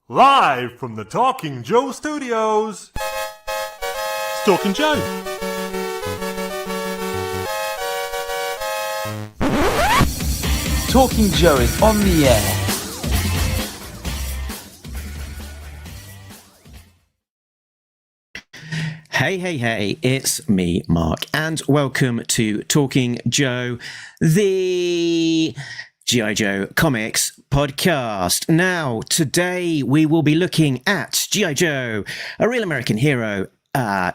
Live from the Talking Joe studios, it's Talking Joe. Talking Joe is on the air. Hey, it's me, Mark, and welcome to Talking Joe, the G.I. Joe Comics podcast. Now, today we will be looking at G.I. Joe, A Real American Hero,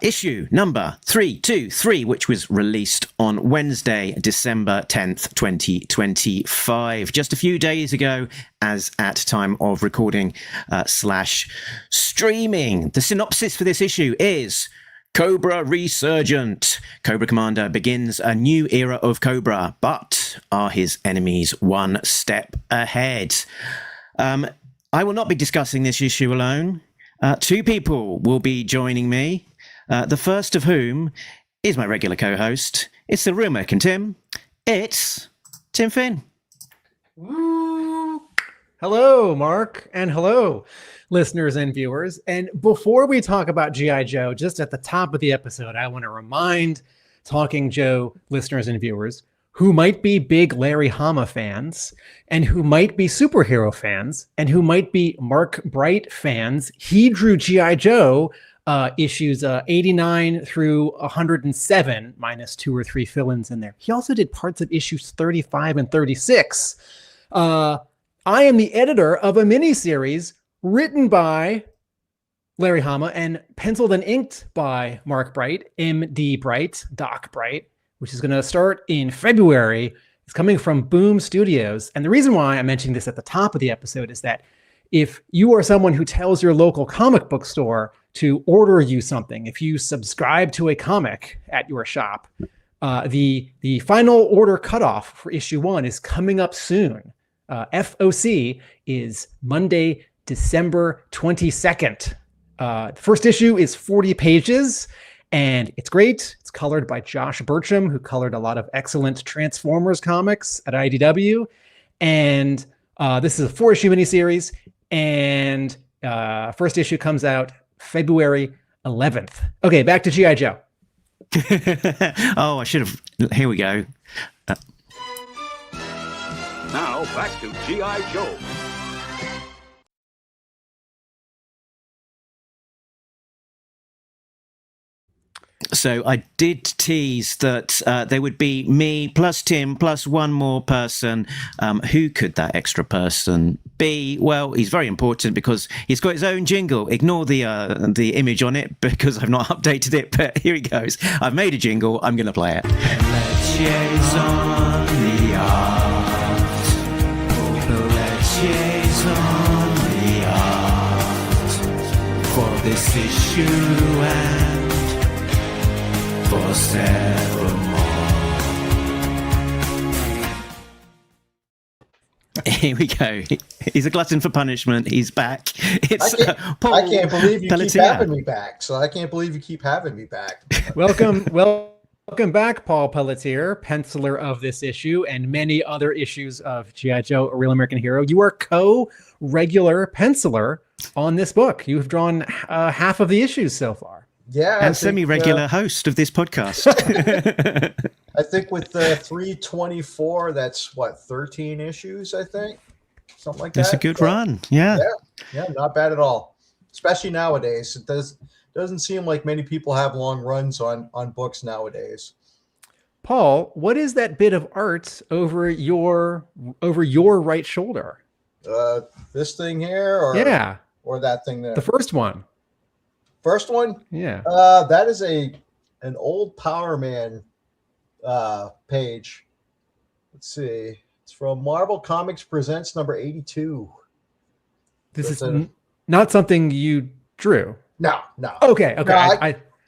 issue number 323, which was released on Wednesday, December 10th, 2025, just a few days ago, as at time of recording / streaming. The synopsis for this issue is Cobra RESURGENT. Cobra Commander begins a new era of Cobra, but are his enemies one step ahead? I will not be discussing this issue alone. Two people will be joining me. The first of whom is my regular co-host. It's the Real American Tim. It's Tim Finn. Woo. Hello, Mark, and hello, listeners and viewers. And before we talk about G.I. Joe, just at the top of the episode, I want to remind Talking Joe listeners and viewers who might be big Larry Hama fans, and who might be superhero fans, and who might be Mark Bright fans. He drew G.I. Joe issues 89 through 107, minus 2 or 3 fill-ins in there. He also did parts of issues 35 and 36. I am the editor of a miniseries written by Larry Hama and penciled and inked by Mark Bright, M.D. Bright, Doc Bright, which is going to start in February. It's coming from Boom Studios. And the reason why I'm mentioning this at the top of the episode is that if you are someone who tells your local comic book store to order you something, if you subscribe to a comic at your shop, the final order cutoff for issue 1 is coming up soon. FOC is Monday, December 22nd. The first issue is 40 pages, and it's great. It's colored by Josh Burcham, who colored a lot of excellent Transformers comics at IDW. And this is a 4-issue miniseries, and first issue comes out February 11th. Okay, back to G.I. Joe. Oh, I should have. Here we go. Now, back to G.I. Joe. So I did tease that there would be me plus Tim plus one more person. Who could that extra person be? Well, he's very important because he's got his own jingle. Ignore the image on it because I've not updated it, but here he goes. I've made a jingle. I'm going to play it. Peletier's on the art. Peletier's on the art for this issue and for several more. Here we go. He's a glutton for punishment. He's back. It's Paul I can't believe you Pelletier. keep having me back. So I can't believe you keep having me back. Welcome back, Paul Pelletier, penciler of this issue and many other issues of G.I. Joe, A Real American Hero. You are co-regular penciler on this book. You've drawn half of the issues so far. Yeah, And semi-regular host of this podcast. I think with the 324, that's what, 13 issues, I think? Something like that. That's a good run. Yeah. Yeah, not bad at all. Especially nowadays. It doesn't seem like many people have long runs on books nowadays. Paul, what is that bit of art over your right shoulder? This thing here or that thing there? The first one. First one? Yeah. That is an old Power Man page. Let's see. It's from Marvel Comics Presents number 82. This is not something you drew. No. Okay. No,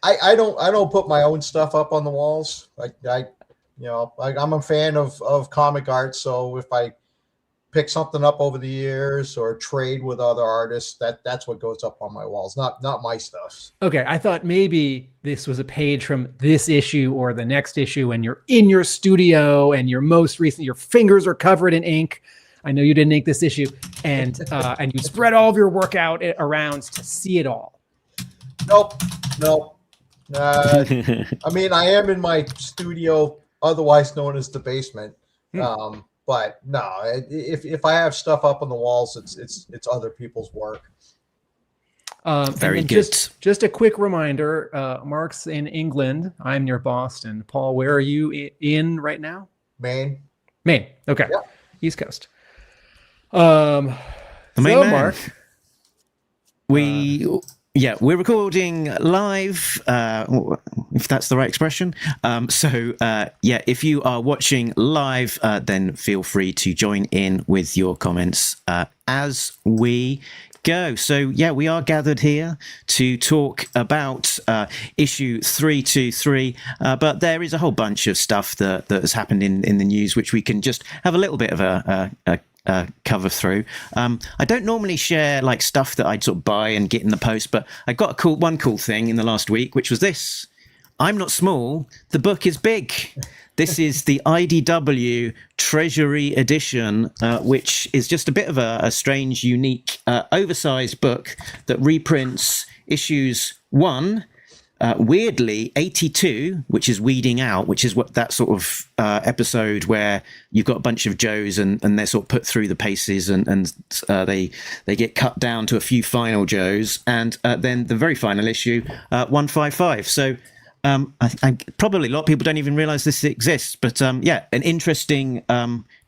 I don't put my own stuff up on the walls. I'm a fan of comic art, so if I pick something up over the years or trade with other artists, that's what goes up on my walls, not my stuff. Okay, I thought maybe this was a page from this issue or the next issue and you're in your studio and your most recent, your fingers are covered in ink. I know you didn't ink this issue, and you spread all of your work out around to see it all. Nope. I mean, I am in my studio, otherwise known as the basement. But no, if I have stuff up on the walls, it's other people's work. Very good. Just a quick reminder, Mark's in England. I'm near Boston. Paul, where are you in right now? Maine. Okay. Yeah. East Coast. The main man. Mark. We're recording live, if that's the right expression. If you are watching live, then feel free to join in with your comments as we go. So, we are gathered here to talk about issue 323, but there is a whole bunch of stuff that has happened in the news, which we can just have a little bit of a cover through. I don't normally share like stuff that I'd sort of buy and get in the post, but I got one cool thing in the last week, which was this. I'm not small, the book is big. This is the IDW Treasury Edition, which is just a bit of a strange, unique, oversized book that reprints issues 1, weirdly 82, which is Weeding Out, which is what that sort of episode where you've got a bunch of Joes and they're sort of put through the paces and they get cut down to a few final Joes, and then the very final issue, 155. So I probably a lot of people don't even realize this exists, but an interesting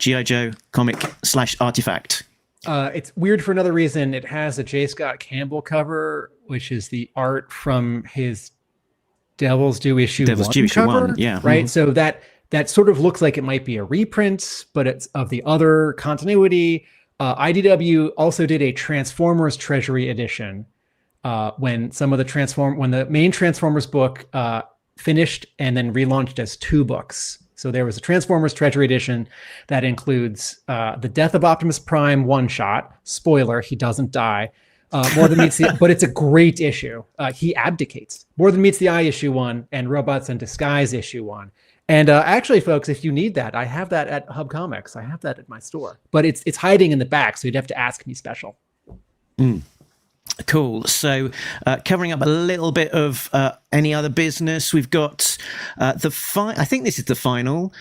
G.I. Joe comic / artifact. It's weird for another reason. It has a J. Scott Campbell cover, which is the art from his Devil's Due issue 1 cover, right? Mm-hmm. So that sort of looks like it might be a reprint, but it's of the other continuity. IDW also did a Transformers Treasury Edition when the main Transformers book finished and then relaunched as 2 books. So there was a Transformers Treasury Edition that includes the Death of Optimus Prime one-shot. Spoiler, he doesn't die. More Than Meets the, but it's a great issue. He abdicates. More Than Meets the Eye issue 1 and Robots in Disguise issue 1. And actually, folks, if you need that, I have that at Hub Comics. I have that at my store, but it's hiding in the back, so you'd have to ask me special. Cool. So covering up a little bit of any other business, we've got I think this is the final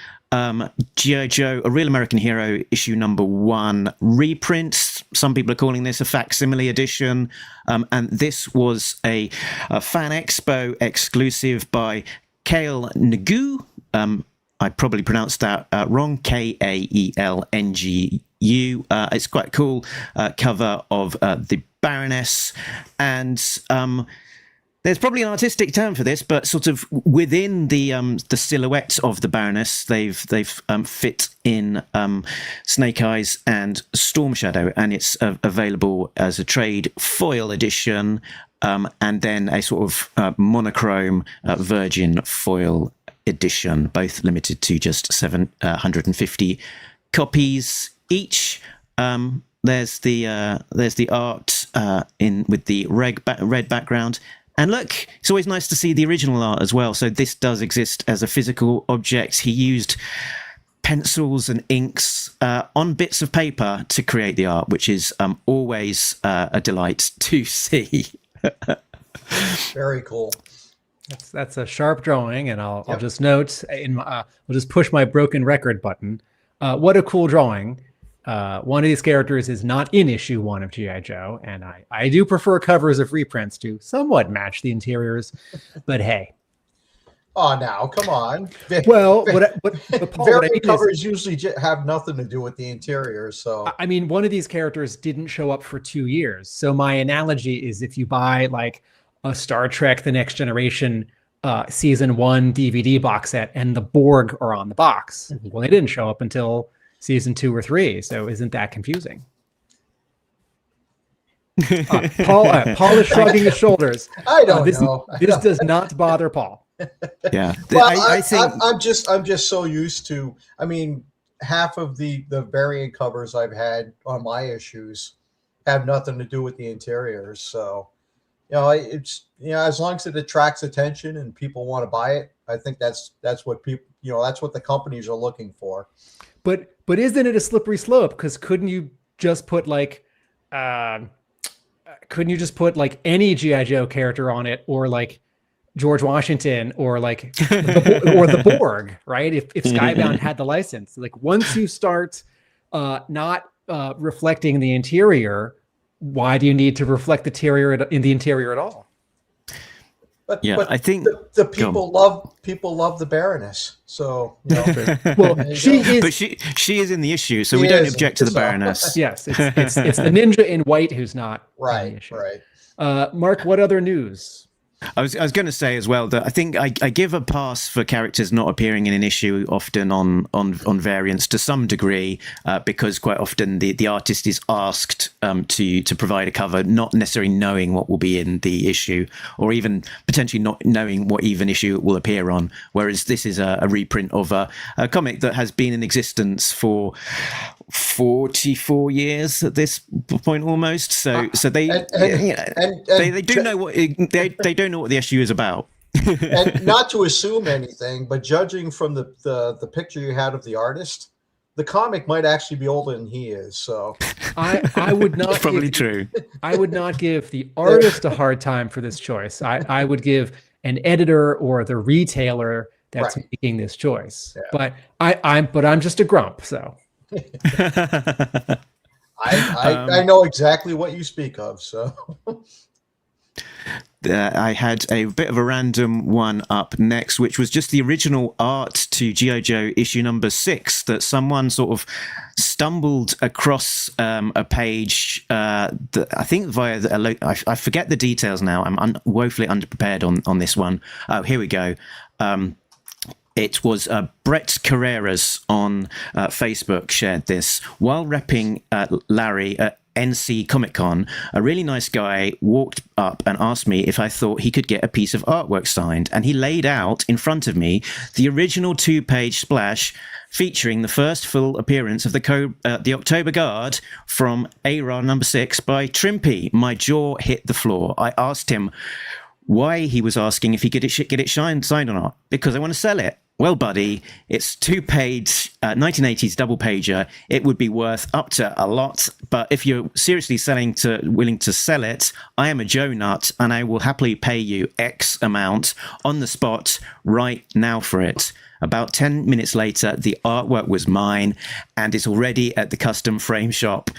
G.I. Joe, A Real American Hero, issue number 1 reprint. Some people are calling this a facsimile edition. And this was a Fan Expo exclusive by Kael Nagu. I probably pronounced that wrong. Kaelngu. It's quite a cool cover of the Baroness, and there's probably an artistic term for this, but sort of within the silhouette of the Baroness, they've fit in Snake Eyes and Storm Shadow, and it's available as a trade foil edition, and then a sort of monochrome Virgin foil edition, both limited to just 750 copies each. There's the art in with the red background. And look, it's always nice to see the original art as well. So this does exist as a physical object. He used pencils and inks on bits of paper to create the art, which is always a delight to see. Very cool. That's a sharp drawing, and I'll just note we'll just push my broken record button. What a cool drawing. One of these characters is not in issue 1 of G.I. Joe, and I do prefer covers of reprints to somewhat match the interiors, but hey. Oh, now, come on. Well, but Paul, variant covers usually have nothing to do with the interiors. So I mean, one of these characters didn't show up for 2 years. So my analogy is if you buy like a Star Trek: The Next Generation season 1 DVD box set and the Borg are on the box. Well, they didn't show up until season 2 or 3. So isn't that confusing? Paul is shrugging his shoulders. I don't know. This does not bother Paul. Yeah. Well, I think I'm just so used to, I mean, half of the variant covers I've had on my issues have nothing to do with the interiors. So, it's, as long as it attracts attention and people want to buy it, I think that's what people, that's what the companies are looking for. But But isn't it a slippery slope? Because couldn't you just put like any G.I. Joe character on it, or like George Washington, or like the Borg, right? If Skybound had the license, like once you start not reflecting the interior, why do you need to reflect the interior at all? But, Yeah, but I think the people love the Baroness. So Well, she is. but she is in the issue, so She we don't is, object to the so- Baroness. Yes, it's the ninja in white who's not on the right, issue. right. Mark, what other news? I was going to say as well that I think I give a pass for characters not appearing in an issue often on variants to some degree, because quite often the artist is asked to provide a cover, not necessarily knowing what will be in the issue, or even potentially not knowing what even issue it will appear on. Whereas this is a reprint of a comic that has been in existence for 44 years at this point almost. So they they do know what they don't know what the issue is about. And not to assume anything, but judging from the picture you had of the artist, the comic might actually be older than he is. So I would not. It's probably true. I would not give the artist a hard time for this choice. I would give an editor or the retailer that's Right. making this choice. Yeah. But I'm just a grump. So I know exactly what you speak of. So I had a bit of a random one up next, which was just the original art to G.I. Joe issue number 6 that someone sort of stumbled across a page that I think via I forget the details now. I'm woefully underprepared on this one. Oh, here we go. It was Brett Carreras on Facebook shared this while repping Larry at NC Comic Con. A really nice guy walked up and asked me if I thought he could get a piece of artwork signed, and he laid out in front of me the original 2-page splash featuring the first full appearance of the October Guard from ARAH number 6 by Trimpy. My jaw hit the floor. I asked him why he was asking if he could get it signed or not. Because I want to sell it. Well, buddy, it's 2-page 1980s double pager. It would be worth up to a lot, but if you're seriously willing to sell it, I am a Joe nut, and I will happily pay you X amount on the spot right now for it. About 10 minutes later, the artwork was mine, and it's already at the custom frame shop.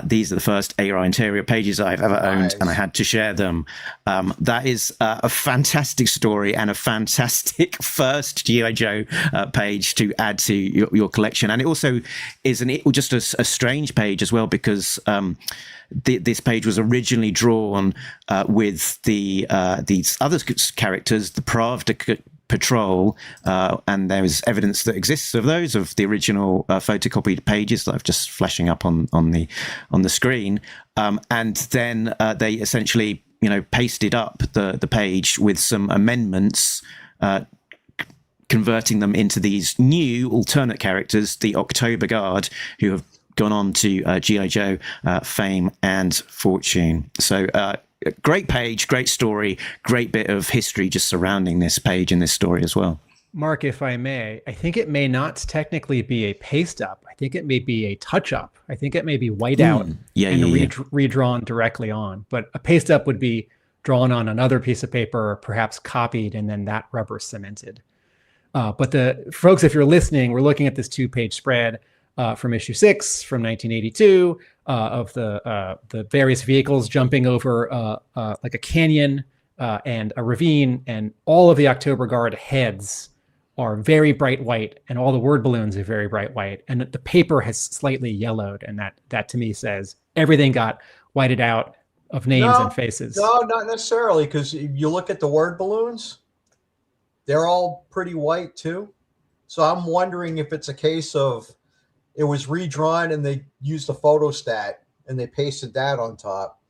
These are the first ARAH interior pages I've ever owned, and I had to share them. That is a fantastic story and a fantastic first G.I. Joe page to add to your collection. And it also is just a strange page as well, because this page was originally drawn with these other characters, the Pravda Patrol, and there is evidence that exists of those of the original photocopied pages that I've just flashing up on the screen, and then they essentially pasted up the page with some amendments, converting them into these new alternate characters, the October Guard, who have gone on to G.I. Joe fame and fortune. So great page, great story, great bit of history just surrounding this page and this story as well. Mark, if I may, I think it may not technically be a paste up. I think it may be a touch up. I think it may be white out redrawn directly on. But a paste up would be drawn on another piece of paper, or perhaps copied, and then that rubber cemented. But the folks, if you're listening, we're looking at this 2-page spread from issue 6 from 1982 of the various vehicles jumping over like a canyon and a ravine, and all of the October Guard heads are very bright white, and all the word balloons are very bright white, and the paper has slightly yellowed, and that to me says everything got whited out of names and faces. No, not necessarily, because you look at the word balloons, they're all pretty white too. So I'm wondering if it's a case of it was redrawn and they used a photostat and they pasted that on top,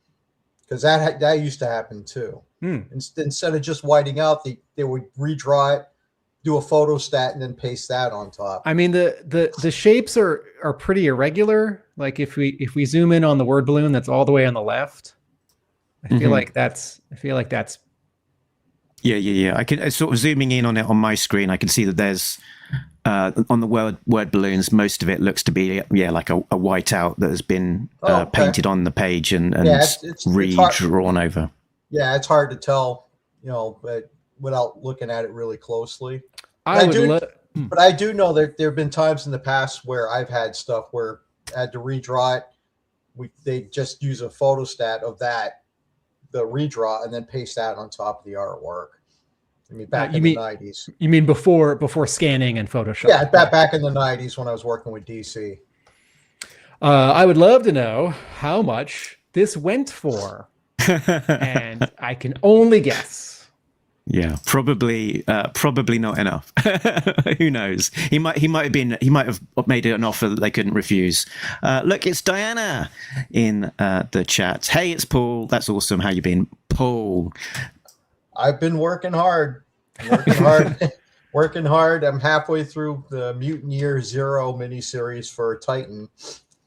because that used to happen too. Instead of just whiting out, they would redraw it, do a photostat, and then paste that on top. I mean, the shapes are pretty irregular. Like if we zoom in on the word balloon that's all the way on the left, I feel like that's Yeah. I can sort of zooming in on it on my screen. I can see that there's on the word balloons, most of it looks to be like a whiteout that has been Okay. painted on the page and it's redrawn over. Yeah, it's hard to tell, but without looking at it really closely. But I do know that there have been times in the past where I've had stuff where I had to redraw it. They just use a photostat of the redraw, and then paste that on top of the artwork. I mean, back in the 90s. You mean before scanning and Photoshop? Yeah, back in the 90s when I was working with DC. I would love to know how much this went for. And I can only guess. Yeah, probably not enough. Who knows? He might have made an offer that they couldn't refuse. Look, it's Diana in the chat. Hey, it's Paul. That's awesome. How you been, Paul? I've been working hard. Working hard. I'm halfway through the Mutant Year Zero miniseries for Titan.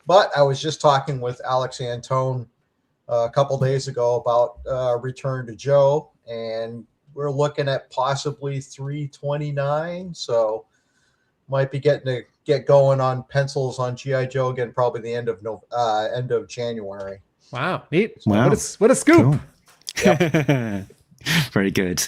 But I was just talking with Alex Antone a couple days ago about Return to Joe, and we're looking at possibly 329. So might be getting to get going on pencils on G.I. Joe again, probably the end of January. Wow, neat. Wow. What a scoop. Cool. Yep. Very good.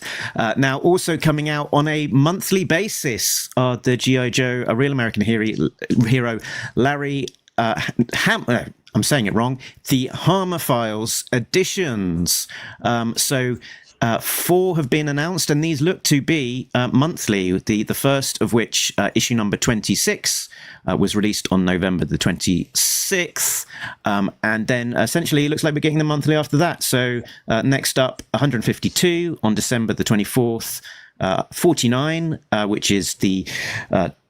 Now, also coming out on a monthly basis are the G.I. Joe, a Real American Hero, Larry Hama. I'm saying it wrong. The Hama Files editions. So 4 have been announced, and these look to be monthly. The first of which, issue number 26, was released on November the 26th, and then essentially it looks like we're getting them monthly after that. So next up, 152 on December the 24th, 49, which is the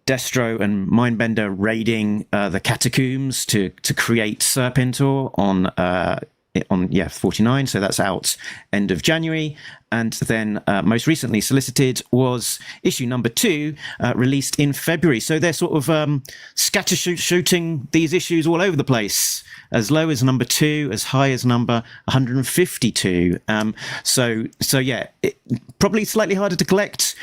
Destro and Mindbender raiding the catacombs to create Serpentor on 49, so that's out end of January. And then most recently solicited was issue number 2, released in February. So they're sort of shooting these issues all over the place, as low as number 2, as high as number 152. So yeah, probably slightly harder to collect.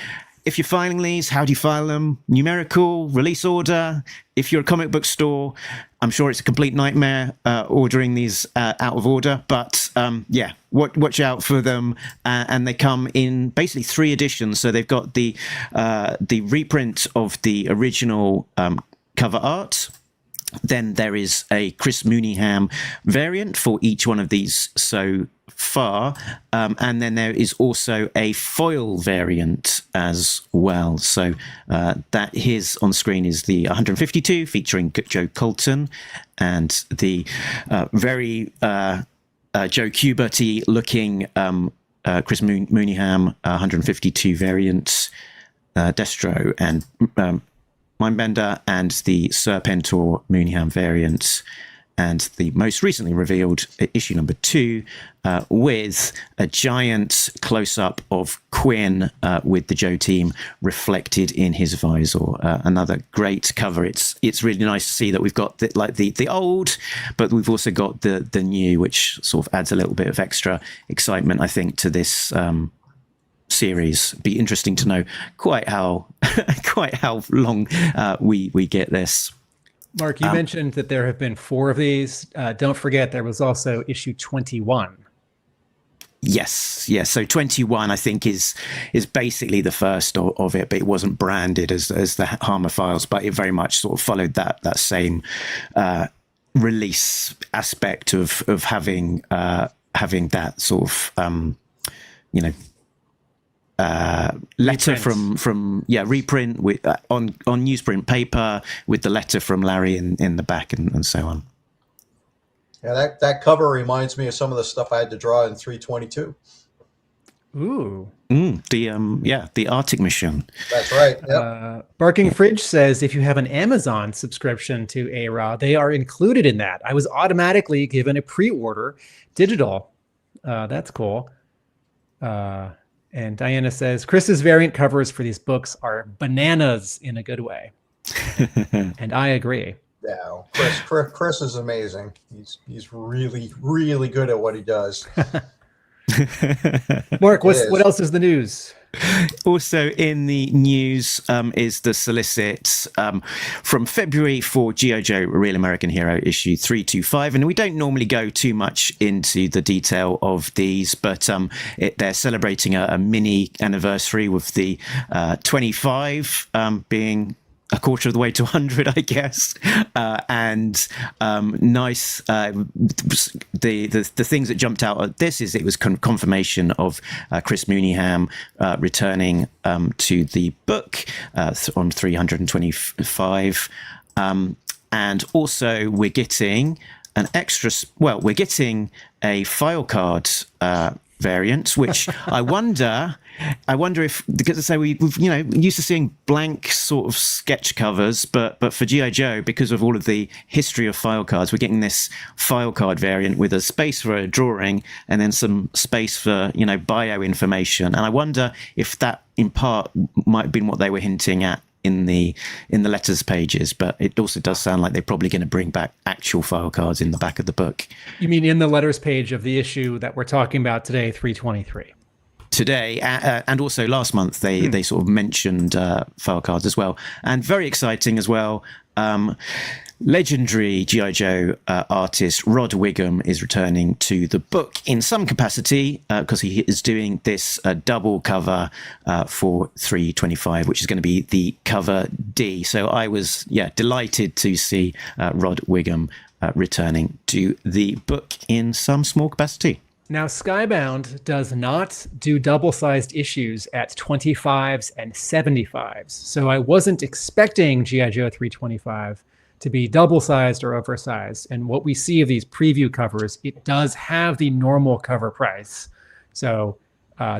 If you're filing these, how do you file them? Numerical, release order. If you're a comic book store, I'm sure it's a complete nightmare ordering these out of order. But yeah, watch out for them. And they come in basically 3 editions. So they've got the reprint of the original cover art. Then there is a Chris Mooneyham variant for each one of these so far, and then there is also a foil variant as well. So that his on screen is the 152 featuring Joe Colton, and the very Joe Kubert-y looking Chris Mooneyham 152 variant, Destro and Mindbender, and the Serpentor Mooneyham variant, and the most recently revealed issue number 2 with a giant close-up of Quinn with the Joe team reflected in his visor. Another great cover. It's really nice to see that we've got the old, but we've also got the new, which sort of adds a little bit of extra excitement, I think, to this series. Be interesting to know quite how long we get this. Mark, you mentioned that there have been 4 of these. Don't forget there was also issue 21. Yes. So 21, I think, is basically the first of it, but it wasn't branded as the Hama Files, but it very much sort of followed that same release aspect of having that sort of letter reprint. from reprint with on newsprint paper with the letter from Larry in the back and so on. Yeah, that cover reminds me of some of the stuff I had to draw in 322. Ooh. The Arctic mission. That's right. Yep. Barking Fridge says if you have an Amazon subscription to ARAH, they are included in that. I was automatically given a pre-order digital. That's cool. And Diana says, Chris's variant covers for these books are bananas in a good way. And I agree. Yeah, Chris is amazing. He's really, really good at what he does. Mark, what else is the news? Also in the news is the solicit from February for G.I. Joe Real American Hero issue 325. And we don't normally go too much into the detail of these, but they're celebrating a mini anniversary with the 25 being a quarter of the way to 100, I guess, and nice. The things that jumped out at this is it was confirmation of Chris Mooneyham returning to the book on 325, and also we're getting an extra. Well, we're getting a file card variant, which I wonder if, because I say we've used to seeing blank sort of sketch covers, but for G.I. Joe, because of all of the history of file cards, we're getting this file card variant with a space for a drawing and then some space for bio information. And I wonder if that in part might have been what they were hinting at in the letters pages, but it also does sound like they're probably going to bring back actual file cards in the back of the book. You mean in the letters page of the issue that we're talking about today, 323? Today, and also last month, they sort of mentioned file cards as well. And very exciting as well, legendary G.I. Joe artist Rod Wiggum is returning to the book in some capacity because he is doing this double cover for 325, which is going to be the cover D. So I was delighted to see Rod Wiggum returning to the book in some small capacity. Now, Skybound does not do double-sized issues at 25s and 75s, so I wasn't expecting G.I. Joe 325 to be double-sized or oversized. And what we see of these preview covers, it does have the normal cover price. So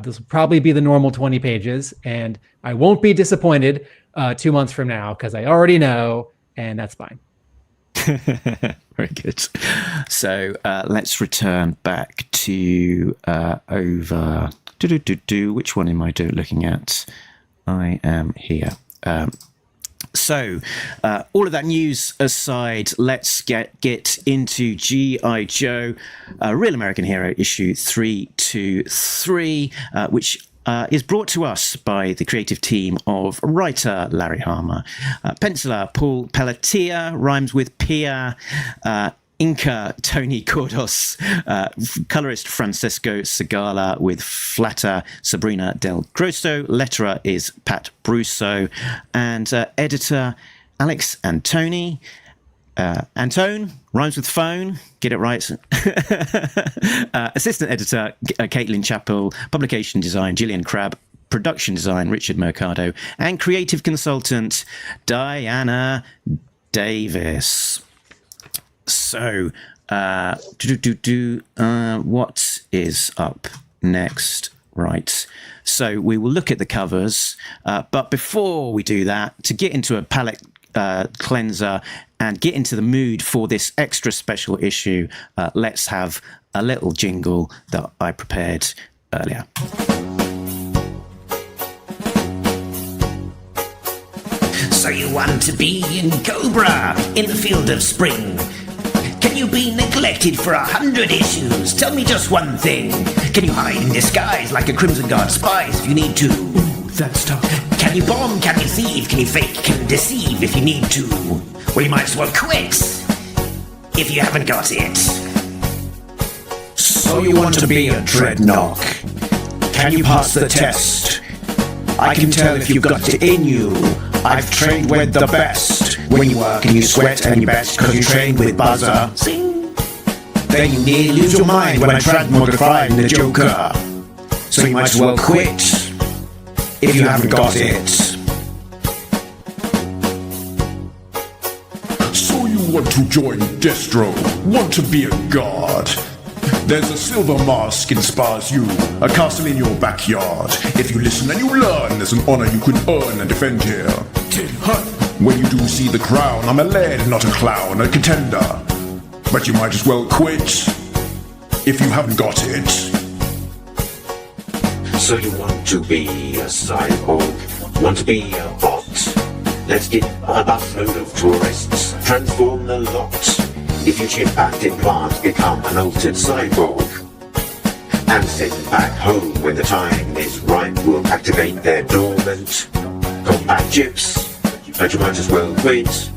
this will probably be the normal 20 pages, and I won't be disappointed 2 months from now because I already know, and that's fine. Very good. So let's return back to over. Which one am I looking at? I am here. So all of that news aside, let's get into G.I. Joe Real American Hero issue 323, which is brought to us by the creative team of writer Larry Hama, penciler Paul Pelletier, rhymes with Pia, inker Tony Kordos, colorist Francesco Segala with flatter Sabrina del Grosso, letterer is Pat Brousseau, and editor Alex Antone. Antone, rhymes with phone, get it right. Assistant editor, Caitlin Chappell. Publication design, Jillian Crabb. Production design, Richard Mercado. And creative consultant, Diana Davis. So, what is up next? Right. So we will look at the covers. But before we do that, to get into a palette cleanser and get into the mood for this extra special issue, let's have a little jingle that I prepared earlier. So you want to be in Cobra in the field of spring? Can you be neglected for 100 issues? Tell me just one thing. Can you hide in disguise like a Crimson Guard spy if you need to? That's tough. Can you bomb? Can you thieve? Can you fake? Can you deceive if you need to? Well, you might as well quit if you haven't got it. So you want to be a dreadnought? Can you pass the test? I can tell if you've got it in you. I've trained with the best. When you work and you sweat and you best cause you trained with buzzer. Sing. Then you nearly lose your mind when I transmogrify the Joker. So you might as well quit if you haven't got it. So you want to join Destro? Want to be a god? There's a silver mask inspires you, a castle in your backyard. If you listen and you learn, there's an honor you can earn and defend here. When you do see the crown, I'm a lad, not a clown, a contender. But you might as well quit if you haven't got it. So you want to be a cyborg, want to be a bot? Let's get a busload of tourists, transform the lot. If you chip-packed implant, become an altered cyborg. and send back home when the time is right. We'll activate their dormant combat chips, but you might as well quit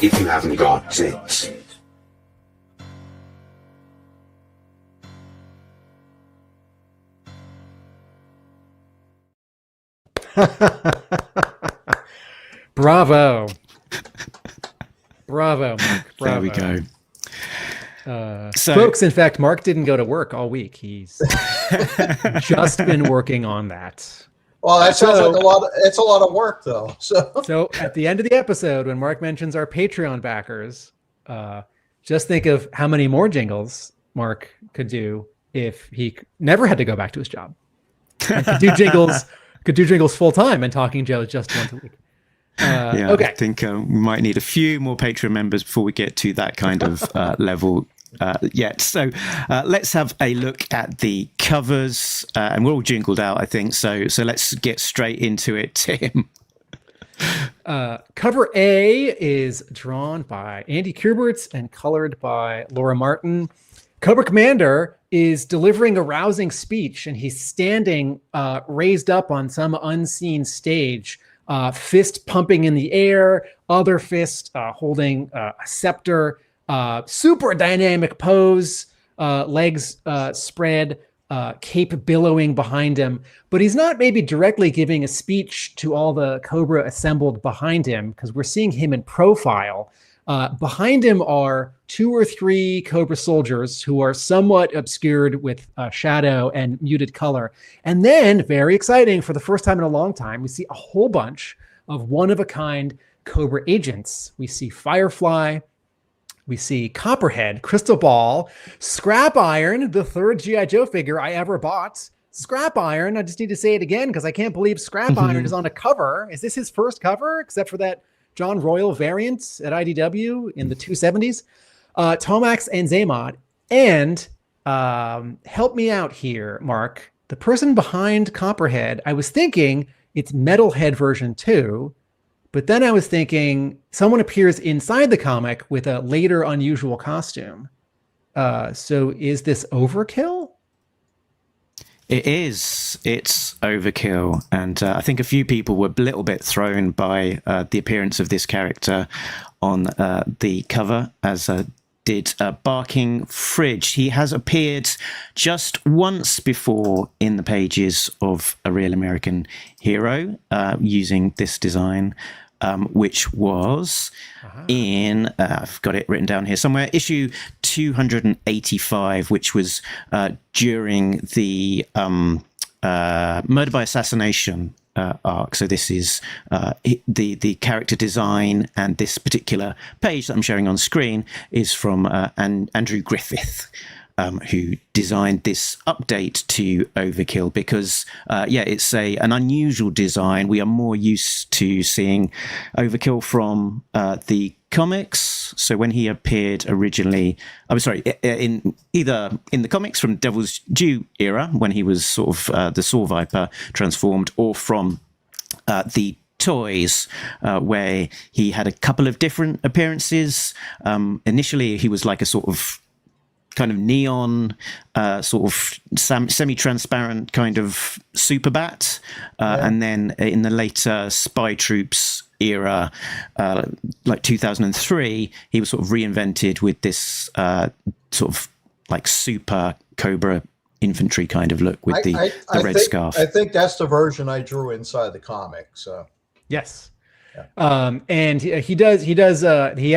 if you haven't got it. Bravo. Bravo, Mark. Bravo. There we go. So, folks, in fact, Mark didn't go to work all week. He's just been working on that. Well, that sounds like a lot. It's a lot of work, though. So at the end of the episode, when Mark mentions our Patreon backers, just think of how many more jingles Mark could do if he never had to go back to his job. And could do jingles full time and Talking Joe just once a week. Okay. I think we might need a few more Patreon members before we get to that kind of level yet. So let's have a look at the covers, and we're all jingled out, I think. So let's get straight into it, Tim. Cover A is drawn by Andy Kuberts and colored by Laura Martin. Cobra Commander is delivering a rousing speech, and he's standing raised up on some unseen stage, fist pumping in the air, other fist holding a scepter, super dynamic pose, legs spread, cape billowing behind him. But he's not maybe directly giving a speech to all the Cobra assembled behind him, because we're seeing him in profile. Behind him are 2 or 3 Cobra soldiers who are somewhat obscured with shadow and muted color. And then, very exciting, for the first time in a long time, we see a whole bunch of one-of-a-kind Cobra agents. We see Firefly, we see Copperhead, Crystal Ball, Scrap Iron, the 3rd G.I. Joe figure I ever bought. Scrap Iron, I just need to say it again because I can't believe Scrap Iron is on a cover. Is this his first cover, except for that John Royal variant at IDW in the 270s? Tomax and Zaymod. And help me out here, Mark. The person behind Copperhead, I was thinking it's Metalhead version 2, but then I was thinking someone appears inside the comic with a later unusual costume. So is this overkill? It is. It's overkill. And I think a few people were a little bit thrown by the appearance of this character on the cover, as did Barking Fridge. He has appeared just once before in the pages of A Real American Hero using this design, which was in, I've got it written down here somewhere, issue 285, which was during the Murder by Assassination arc. So this is the character design, and this particular page that I'm showing on screen is from Andrew Griffith, who designed this update to Overkill, because it's an unusual design. We are more used to seeing Overkill from the comics. So when he appeared originally, in the comics from Devil's Due era, when he was sort of the Saw Viper transformed, or from the toys, where he had a couple of different appearances. Initially, he was like a sort of kind of neon, sort of semi-transparent kind of super bat. And then in the later Spy Troops era, like 2003, he was sort of reinvented with this sort of like super Cobra infantry kind of look with the red scarf. I think that's the version I drew inside the comic. So yes. Yeah. And he has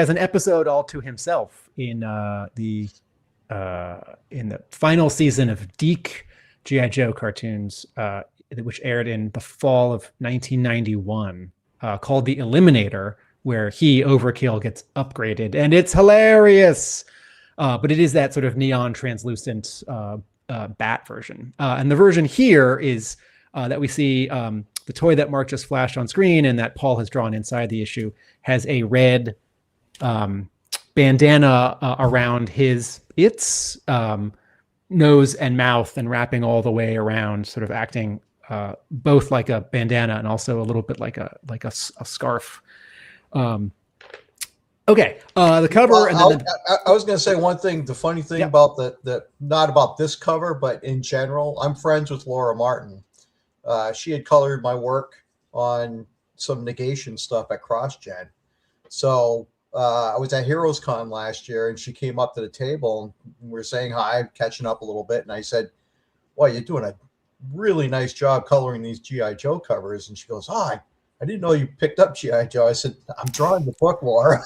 an episode all to himself in the final season of Deke G.I. Joe cartoons, which aired in the fall of 1991, called The Eliminator, where Overkill gets upgraded, and it's hilarious. But it is that sort of neon translucent bat version. And the version here is that we see, the toy that Mark just flashed on screen and that Paul has drawn inside the issue has a red bandana around its nose and mouth, and wrapping all the way around, sort of acting both like a bandana and also a little bit like a scarf. Okay, the cover, Well, and then I was going to say one thing. The funny thing about the not about this cover, but in general, I'm friends with Laura Martin. She had colored my work on some negation stuff at CrossGen. So I was at Heroes Con last year, and she came up to the table, and we were saying hi, catching up a little bit. And I said, "Well, you're doing a really nice job coloring these G.I. Joe covers." And she goes, "Oh, I didn't know you picked up G.I. Joe." I said, "I'm drawing the book, Laura."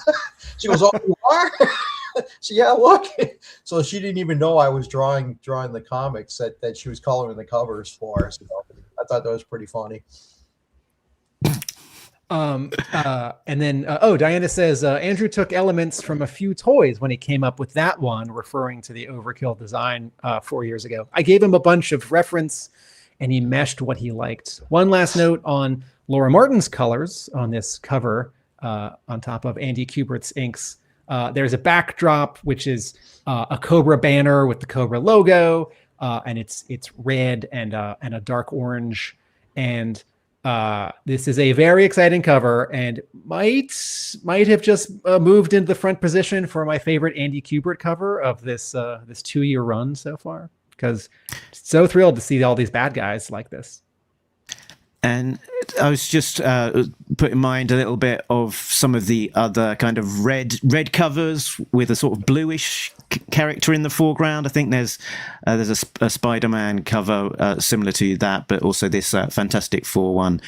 She goes, "Oh, you are?" So yeah, look. So she didn't even know I was drawing the comics that she was coloring the covers for. So I thought that was pretty funny. and then Diana says Andrew took elements from a few toys when he came up with that one, referring to the Overkill design 4 years ago. I gave him a bunch of reference, and he meshed what he liked. One last note on Laura Martin's colors on this cover, on top of Andy Kubert's inks. There's a backdrop, which is a Cobra banner with the Cobra logo, and it's red and a dark orange. And this is a very exciting cover, and might have just moved into the front position for my favorite Andy Kubert cover of this 2-year run so far, because so thrilled to see all these bad guys like this. And I was just put in mind a little bit of some of the other kind of red covers with a sort of bluish character in the foreground. I think there's a Spider-Man cover similar to that, but also this Fantastic Four one,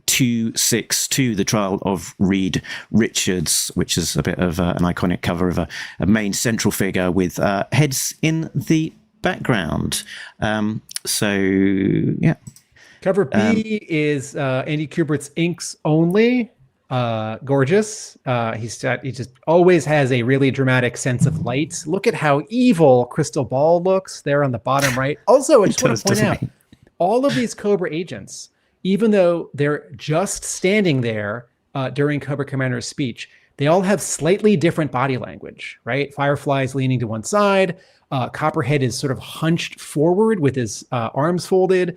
262, The Trial of Reed Richards, which is a bit of an iconic cover of a main central figure with heads in the background. So, yeah. Cover B is Andy Kubert's inks only. Gorgeous. He just always has a really dramatic sense of light. Look at how evil Crystal Ball looks there on the bottom right. Also, I just want to point out, all of these Cobra agents, even though they're just standing there during Cobra Commander's speech, they all have slightly different body language, right? Firefly's leaning to one side. Copperhead is sort of hunched forward with his arms folded.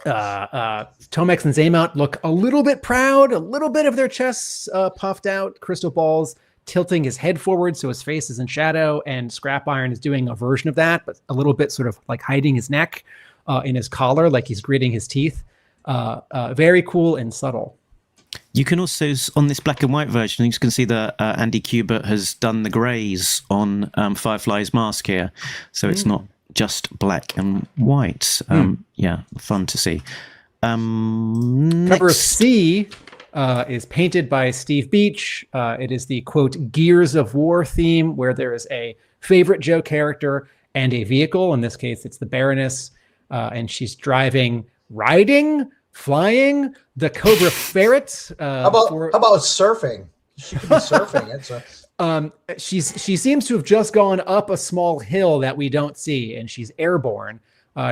Tomex and Zaymount look a little bit proud, a little bit of their chests puffed out. Crystal Ball's tilting his head forward so his face is in shadow, and Scrap Iron is doing a version of that, but a little bit sort of like hiding his neck in his collar, like he's gritting his teeth. Very cool and subtle. You can also, on this black and white version, you can see that Andy Kubert has done the greys on Firefly's mask here, so it's not just black and white. Yeah, fun to see. Cover C is painted by Steve Beach. It is the, quote, Gears of War theme, where there is a favorite Joe character and a vehicle. In this case, it's the Baroness, and she's riding, flying the Cobra Ferret. How about surfing? She could be surfing. It's a... she seems to have just gone up a small hill that we don't see, and she's airborne.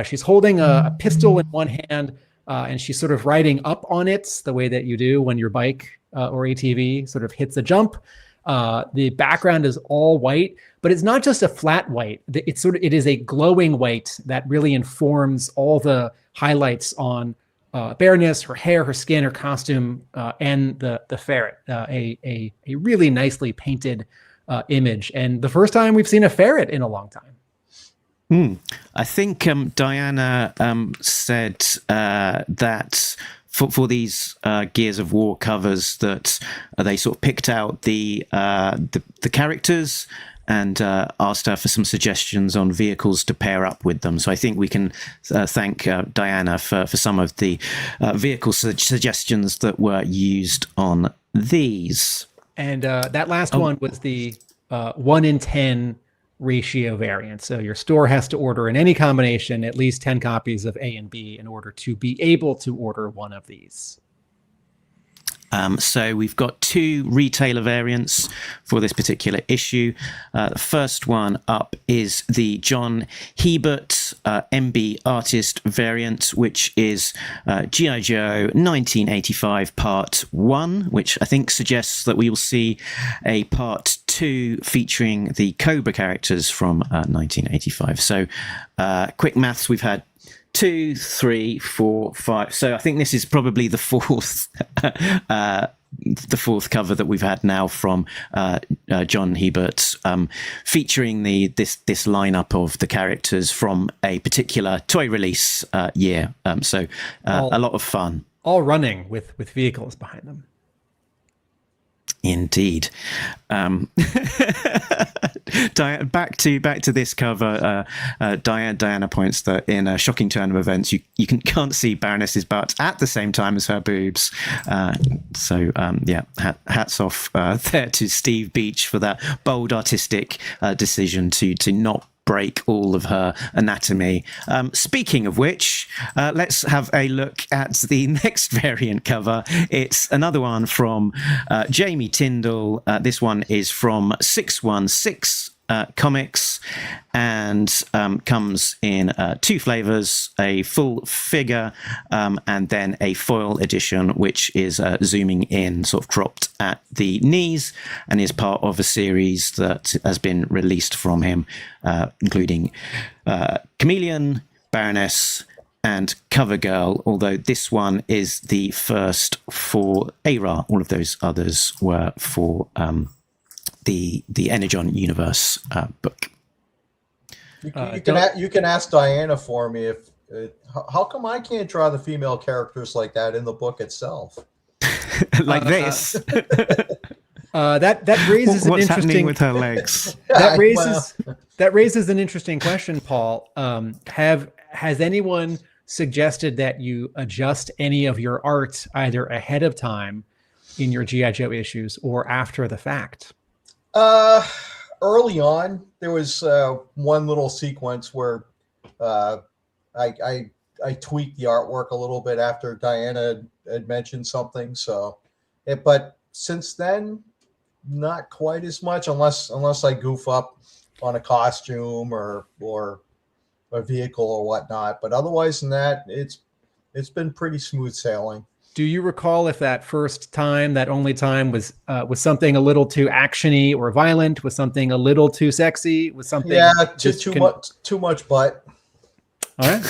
She's holding a pistol in one hand, and she's sort of riding up on it the way that you do when your bike or ATV sort of hits a jump. The background is all white, but it's not just a flat white. It is a glowing white that really informs all the highlights on Baroness, her hair, her skin, her costume, and the ferret. A really nicely painted image, and the first time we've seen a ferret in a long time. I think Diana said that for these Gears of War covers that they sort of picked out the characters and asked her for some suggestions on vehicles to pair up with them. So I think we can thank Diana for some of the vehicle suggestions that were used on these. And that last one was the 1 in 10 ratio variant. So your store has to order in any combination at least 10 copies of A and B in order to be able to order one of these. So we've got 2 retailer variants for this particular issue. The first one up is the John Hebert MB artist variant, which is G.I. Joe 1985 Part 1, which I think suggests that we will see a Part 2 featuring the Cobra characters from 1985. So quick maths, we've had 2, 3, 4, 5. So I think this is probably the 4th the fourth cover that we've had now from John Hebert, featuring this lineup of the characters from a particular toy release year. So a lot of fun. All running with vehicles behind them. Indeed. Back to this cover. Diana points that in a shocking turn of events, you can't see Baroness's butt at the same time as her boobs. Hats off there to Steve Beach for that bold artistic decision to not break all of her anatomy. Speaking of which, let's have a look at the next variant cover. It's another one from Jamie Tyndall. This one is from 616 Comics, and comes in two flavors: a full figure and then a foil edition, which is zooming in, sort of cropped at the knees, and is part of a series that has been released from him, including Chameleon, Baroness, and Covergirl, although this one is the first for ARAH. All of those others were for the Energon Universe book. You can ask Diana for me if how come I can't draw the female characters like that in the book itself? Like this. That raises What's an interesting happening with her legs? That raises an interesting question, Paul. Has anyone suggested that you adjust any of your art either ahead of time in your G.I. Joe issues or after the fact? Early on, there was one little sequence where I tweaked the artwork a little bit after Diana had mentioned something. But since then, not quite as much, unless I goof up on a costume or a vehicle or whatnot. But otherwise than that, it's been pretty smooth sailing. Do you recall if that first time, that only time, was something a little too actiony or violent? Was something a little too sexy? Was something too much butt? All right.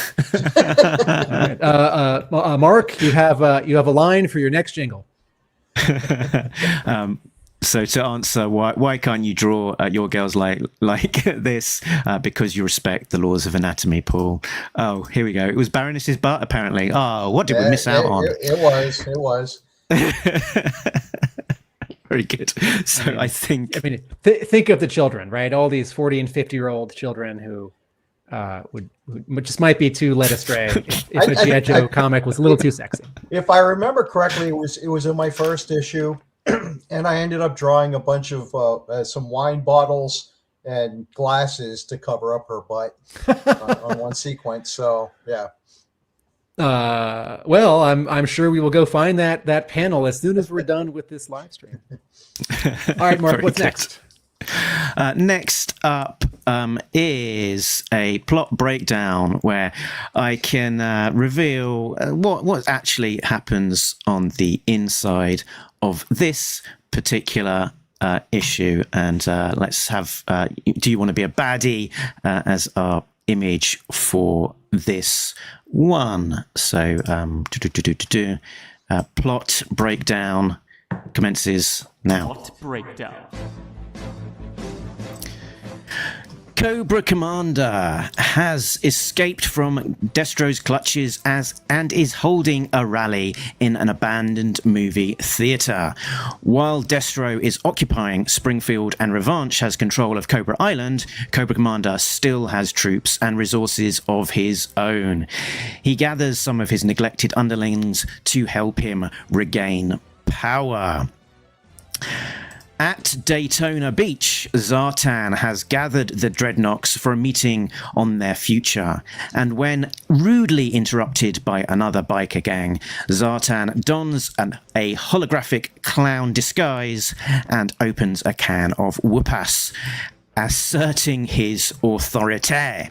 All right. Mark, you have a line for your next jingle. So to answer why can't you draw your girls like this? Because you respect the laws of anatomy, Paul. Oh, here we go. It was Baroness's butt, apparently. Oh, what did we miss out on? It was. Very good. So I think think of the children, right? All these 40 and 50-year-old children who would just might be too led astray if a G.I. Joe comic was a little too sexy. If I remember correctly, it was in my first issue. And I ended up drawing a bunch of some wine bottles and glasses to cover up her butt on one sequence. So yeah. Well, I'm sure we will go find that panel as soon as we're done with this live stream. All right, Mark, what's next? Next up is a plot breakdown where I can reveal what actually happens on the inside of this particular issue. And let's have do you want to be a baddie as our image for this one? So plot breakdown commences now. Plot breakdown. Cobra Commander has escaped from Destro's clutches and is holding a rally in an abandoned movie theater. While Destro is occupying Springfield and Revanche has control of Cobra Island, Cobra Commander still has troops and resources of his own. He gathers some of his neglected underlings to help him regain power. At Daytona Beach, Zartan has gathered the Dreadnoks for a meeting on their future, and when rudely interrupted by another biker gang, Zartan dons a holographic clown disguise and opens a can of whoopass, asserting his authority.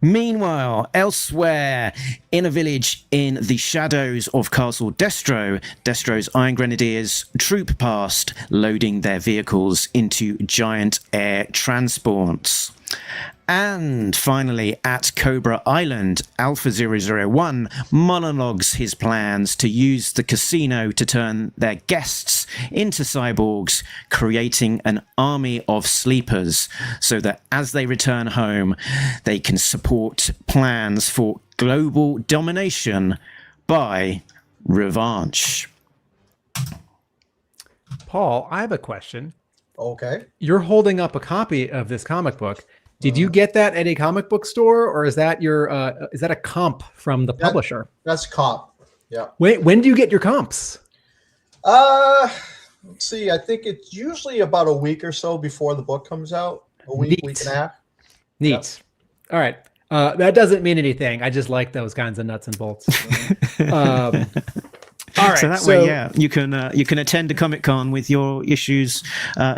Meanwhile, elsewhere, in a village in the shadows of Castle Destro, Destro's Iron Grenadiers troop past, loading their vehicles into giant air transports. And finally, at Cobra Island, Alpha 001 monologues his plans to use the casino to turn their guests into cyborgs, creating an army of sleepers so that as they return home, they can support plans for global domination by revanche. Paul, I have a question. Okay. You're holding up a copy of this comic book. Did you get that at a comic book store, or is that is that a comp from the publisher? That's comp. Yeah. When do you get your comps? Let's see. I think it's usually about a week or so before the book comes out. A week, week and a half. Neat. All right. That doesn't mean anything. I just like those kinds of nuts and bolts. All right. So that way, yeah, you can attend a Comic-Con with your issues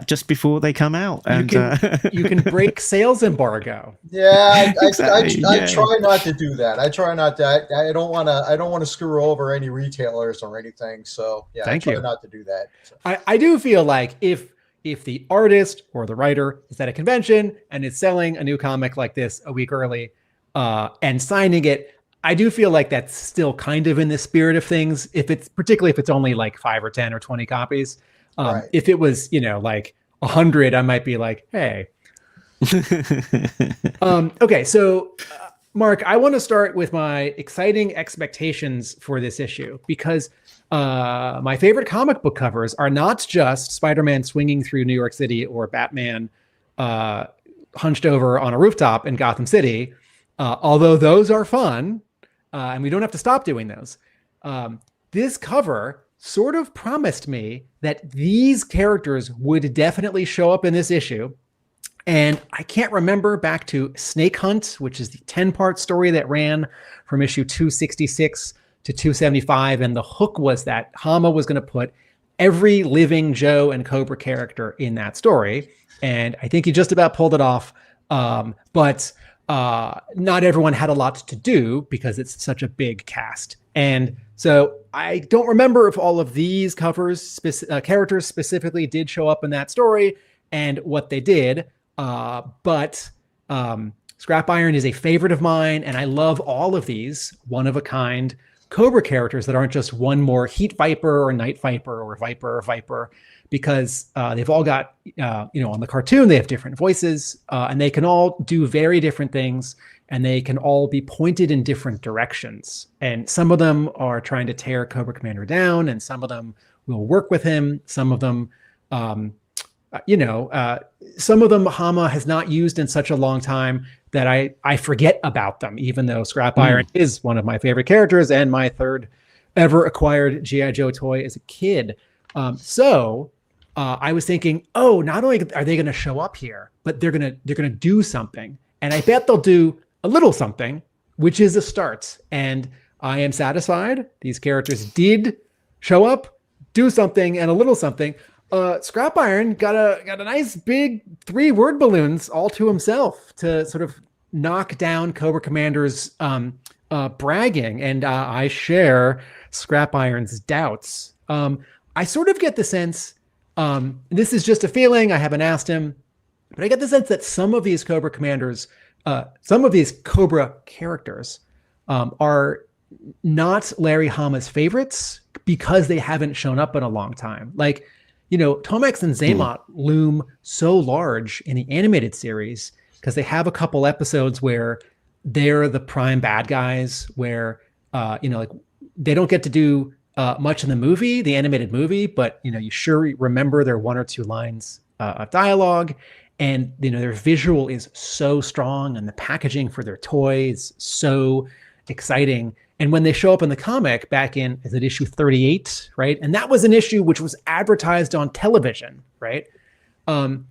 just before they come out, and you can break sales embargo. Yeah, Exactly, I yeah. try not to do that. I try not to. I don't want to. I don't want to screw over any retailers or anything. So yeah, Thank I try you. not to do that. So. I do feel like if the artist or the writer is at a convention and is selling a new comic like this a week early and signing it, I do feel like that's still kind of in the spirit of things. Particularly if it's only like 5 or 10 or 20 copies. Right. If it was, like 100, I might be like, hey. Okay, so Mark, I want to start with my exciting expectations for this issue because my favorite comic book covers are not just Spider-Man swinging through New York City or Batman hunched over on a rooftop in Gotham City, although those are fun. And we don't have to stop doing those. This cover sort of promised me that these characters would definitely show up in this issue. And I can't remember back to Snake Hunt, which is the 10-part story that ran from issue 266 to 275. And the hook was that Hama was going to put every living Joe and Cobra character in that story. And I think he just about pulled it off. But not everyone had a lot to do because it's such a big cast. And so I don't remember if all of these covers, characters specifically did show up in that story and what they did. But Scrap Iron is a favorite of mine, and I love all of these one-of-a-kind Cobra characters that aren't just one more Heat Viper or Night Viper or Viper, because they've all got, on the cartoon, they have different voices, and they can all do very different things, and they can all be pointed in different directions. And some of them are trying to tear Cobra Commander down, and some of them will work with him. Some of them, some of them Hama has not used in such a long time that I forget about them, even though Scrap Iron is one of my favorite characters and my third ever acquired G.I. Joe toy as a kid. So I was thinking, not only are they going to show up here, but they're going to do something. And I bet they'll do a little something, which is a start. And I am satisfied. These characters did show up, do something, and a little something. Scrap Iron got a nice big 3 word balloons all to himself to sort of knock down Cobra Commander's bragging. And I share Scrap Iron's doubts. I sort of get the sense, this is just a feeling, I haven't asked him, but I get the sense that some of these Cobra Commanders, some of these Cobra characters are not Larry Hama's favorites because they haven't shown up in a long time. Like, Tomex and Zaymot loom so large in the animated series because they have a couple episodes where they're the prime bad guys, where, they don't get to do much in the animated movie, but, you sure remember their 1 or 2 lines of dialogue. And, their visual is so strong and the packaging for their toys so exciting. And when they show up in the comic back in, is it issue 38, right? And that was an issue which was advertised on television, right? Hama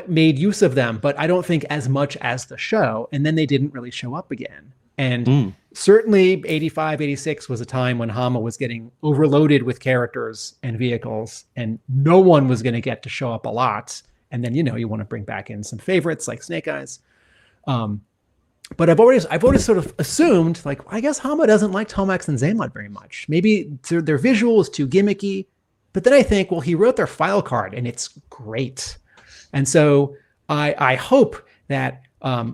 made use of them, but I don't think as much as the show. And then they didn't really show up again. And certainly 85, 86 was a time when Hama was getting overloaded with characters and vehicles, and no one was going to get to show up a lot. And then, you want to bring back in some favorites like Snake Eyes. But I've always sort of assumed, like, I guess Hama doesn't like Tomex and Zaymot very much. Maybe their visual is too gimmicky. But then I think, well, he wrote their file card and it's great. And so I hope that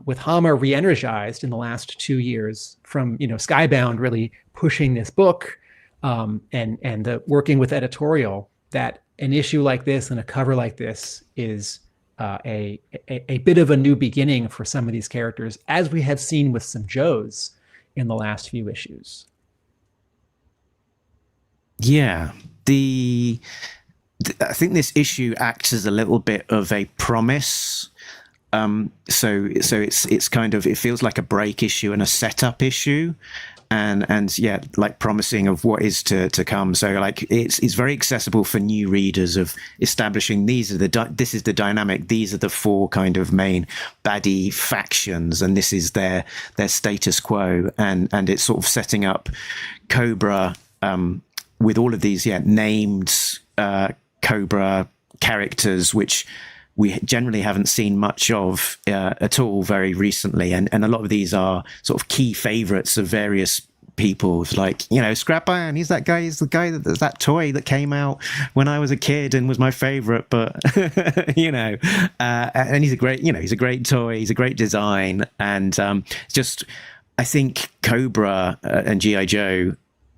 with Hama re-energized in the last 2 years from, Skybound really pushing this book and the working with editorial, that an issue like this and a cover like this is a bit of a new beginning for some of these characters, as we have seen with some Joes in the last few issues. Yeah, I think this issue acts as a little bit of a promise. So it's kind of, it feels like a break issue and a setup issue, and yeah, like promising of what is to come. So like it's very accessible for new readers, of establishing this is the dynamic, these are the four kind of main baddie factions, and this is their status quo, and it's sort of setting up Cobra with all of these named Cobra characters, which we generally haven't seen much of at all very recently. And a lot of these are sort of key favorites of various people, like, Scrap Iron, he's the guy that toy that came out when I was a kid and was my favorite, but and he's a great toy, he's a great design. And I think Cobra and G.I. Joe,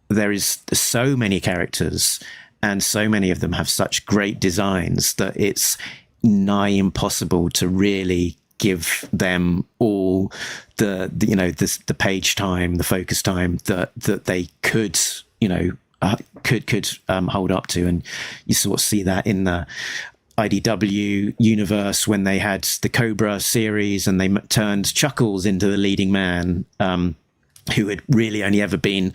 there is so many characters and so many of them have such great designs that it's nigh impossible to really give them all the page time, the focus time that they could hold up to. And you sort of see that in the IDW universe when they had the Cobra series and they turned Chuckles into the leading man, who had really only ever been,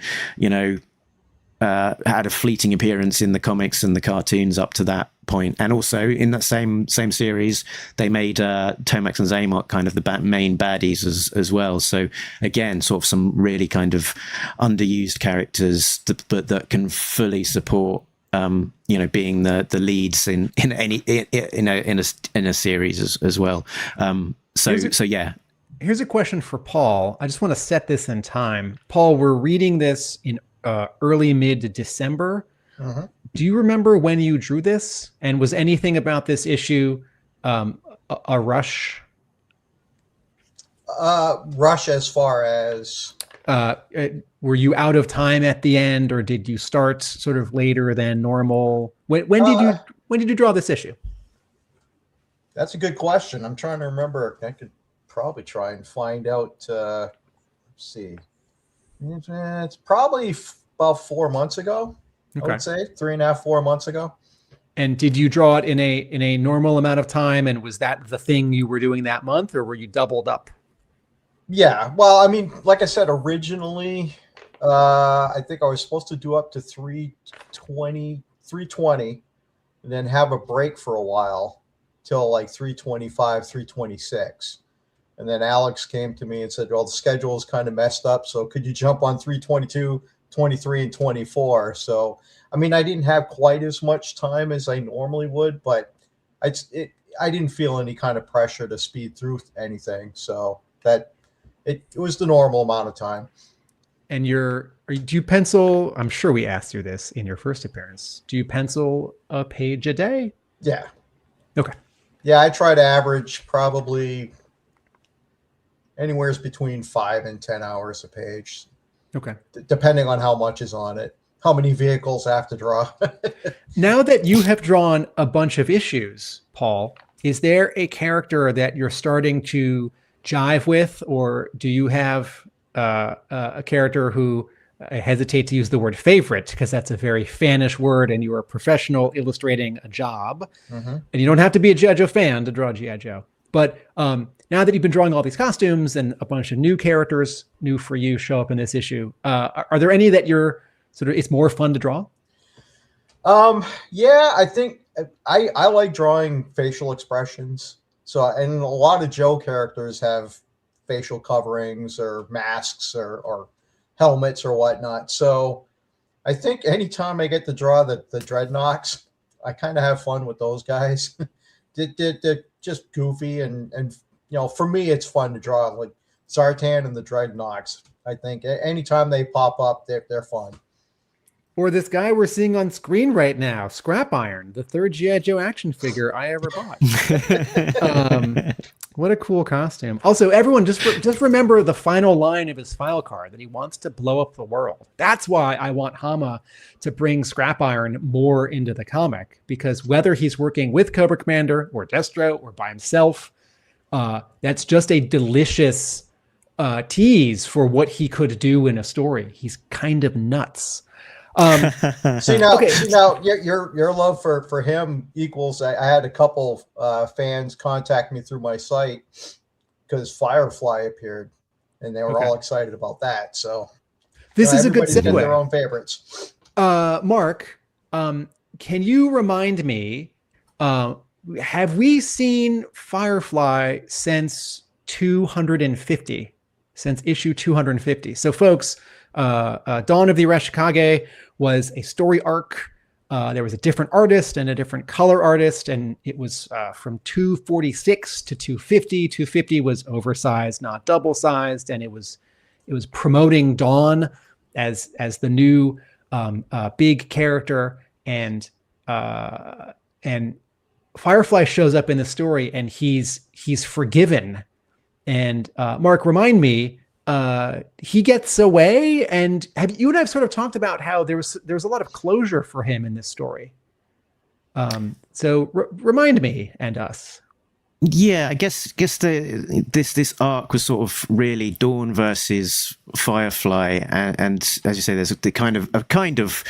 had a fleeting appearance in the comics and the cartoons up to that point. And also in that same series, they made Tomax and Zaymok kind of the main baddies as well. So again, sort of some really kind of underused characters, but that can fully support being the leads in a series as well. Here's a question for Paul. I just want to set this in time. Paul, we're reading this in early mid-December. Uh-huh. Do you remember when you drew this? And was anything about this issue a rush? Rush as far as? Were you out of time at the end, or did you start sort of later than normal? When did you draw this issue? That's a good question. I'm trying to remember. I could probably try and find out. Let's see. It's probably about 4 months ago. Okay. I would say 3.5, 4 months ago. And did you draw it in a normal amount of time? And was that the thing you were doing that month, or were you doubled up? Yeah. Well, I mean, like I said, originally, I think I was supposed to do up to 320, and then have a break for a while till like 325, 326. And then Alex came to me and said, well, the schedule is kind of messed up, so could you jump on 322, 23, and 24? So, I mean, I didn't have quite as much time as I normally would, but I didn't feel any kind of pressure to speed through anything. So that it was the normal amount of time. And do you pencil? I'm sure we asked you this in your first appearance. Do you pencil a page a day? Yeah. Okay. Yeah, I try to average probably anywhere between 5 and 10 hours a page. Okay. Depending on how much is on it, how many vehicles I have to draw. Now that you have drawn a bunch of issues, Paul, is there a character that you're starting to jive with, or do you have a character who, I hesitate to use the word favorite because that's a very fanish word and you are a professional illustrating a job, and you don't have to be a G.I. Joe fan to draw G.I. Joe. But now that you've been drawing all these costumes and a bunch of new characters, new for you, show up in this issue, are there any that you're sort of, it's more fun to draw? Yeah, I think I like drawing facial expressions. So, and a lot of Joe characters have facial coverings or masks or helmets or whatnot. So I think anytime I get to draw the Dreadnoks, I kind of have fun with those guys. They're just goofy and for me, it's fun to draw, like Zartan and the Dreadnoks. I think anytime they pop up, they're fun. Or this guy we're seeing on screen right now, Scrap Iron, the third G.I. Joe action figure I ever bought. What a cool costume. Also, everyone, just remember the final line of his file card, that he wants to blow up the world. That's why I want Hama to bring Scrap Iron more into the comic, because whether he's working with Cobra Commander or Destro or by himself, that's just a delicious tease for what he could do in a story. He's kind of nuts. See now, your love for him equals. I had a couple fans contact me through my site because Firefly appeared, and they were all excited about that. So this is a good segue. Their own favorites. Mark, can you remind me? Have we seen Firefly since 250? Since issue 250? So, folks. Dawn of the Arashikage was a story arc. There was a different artist and a different color artist, and it was from 246 to 250. 250 was oversized, not double-sized, and it was promoting Dawn as the new big character, and Firefly shows up in the story, and he's forgiven. And Mark, remind me. He gets away, and you and I have sort of talked about how there's a lot of closure for him in this story. So remind me and us. Yeah, I guess this arc was sort of really Dawn versus Firefly, and as you say, there's a kind of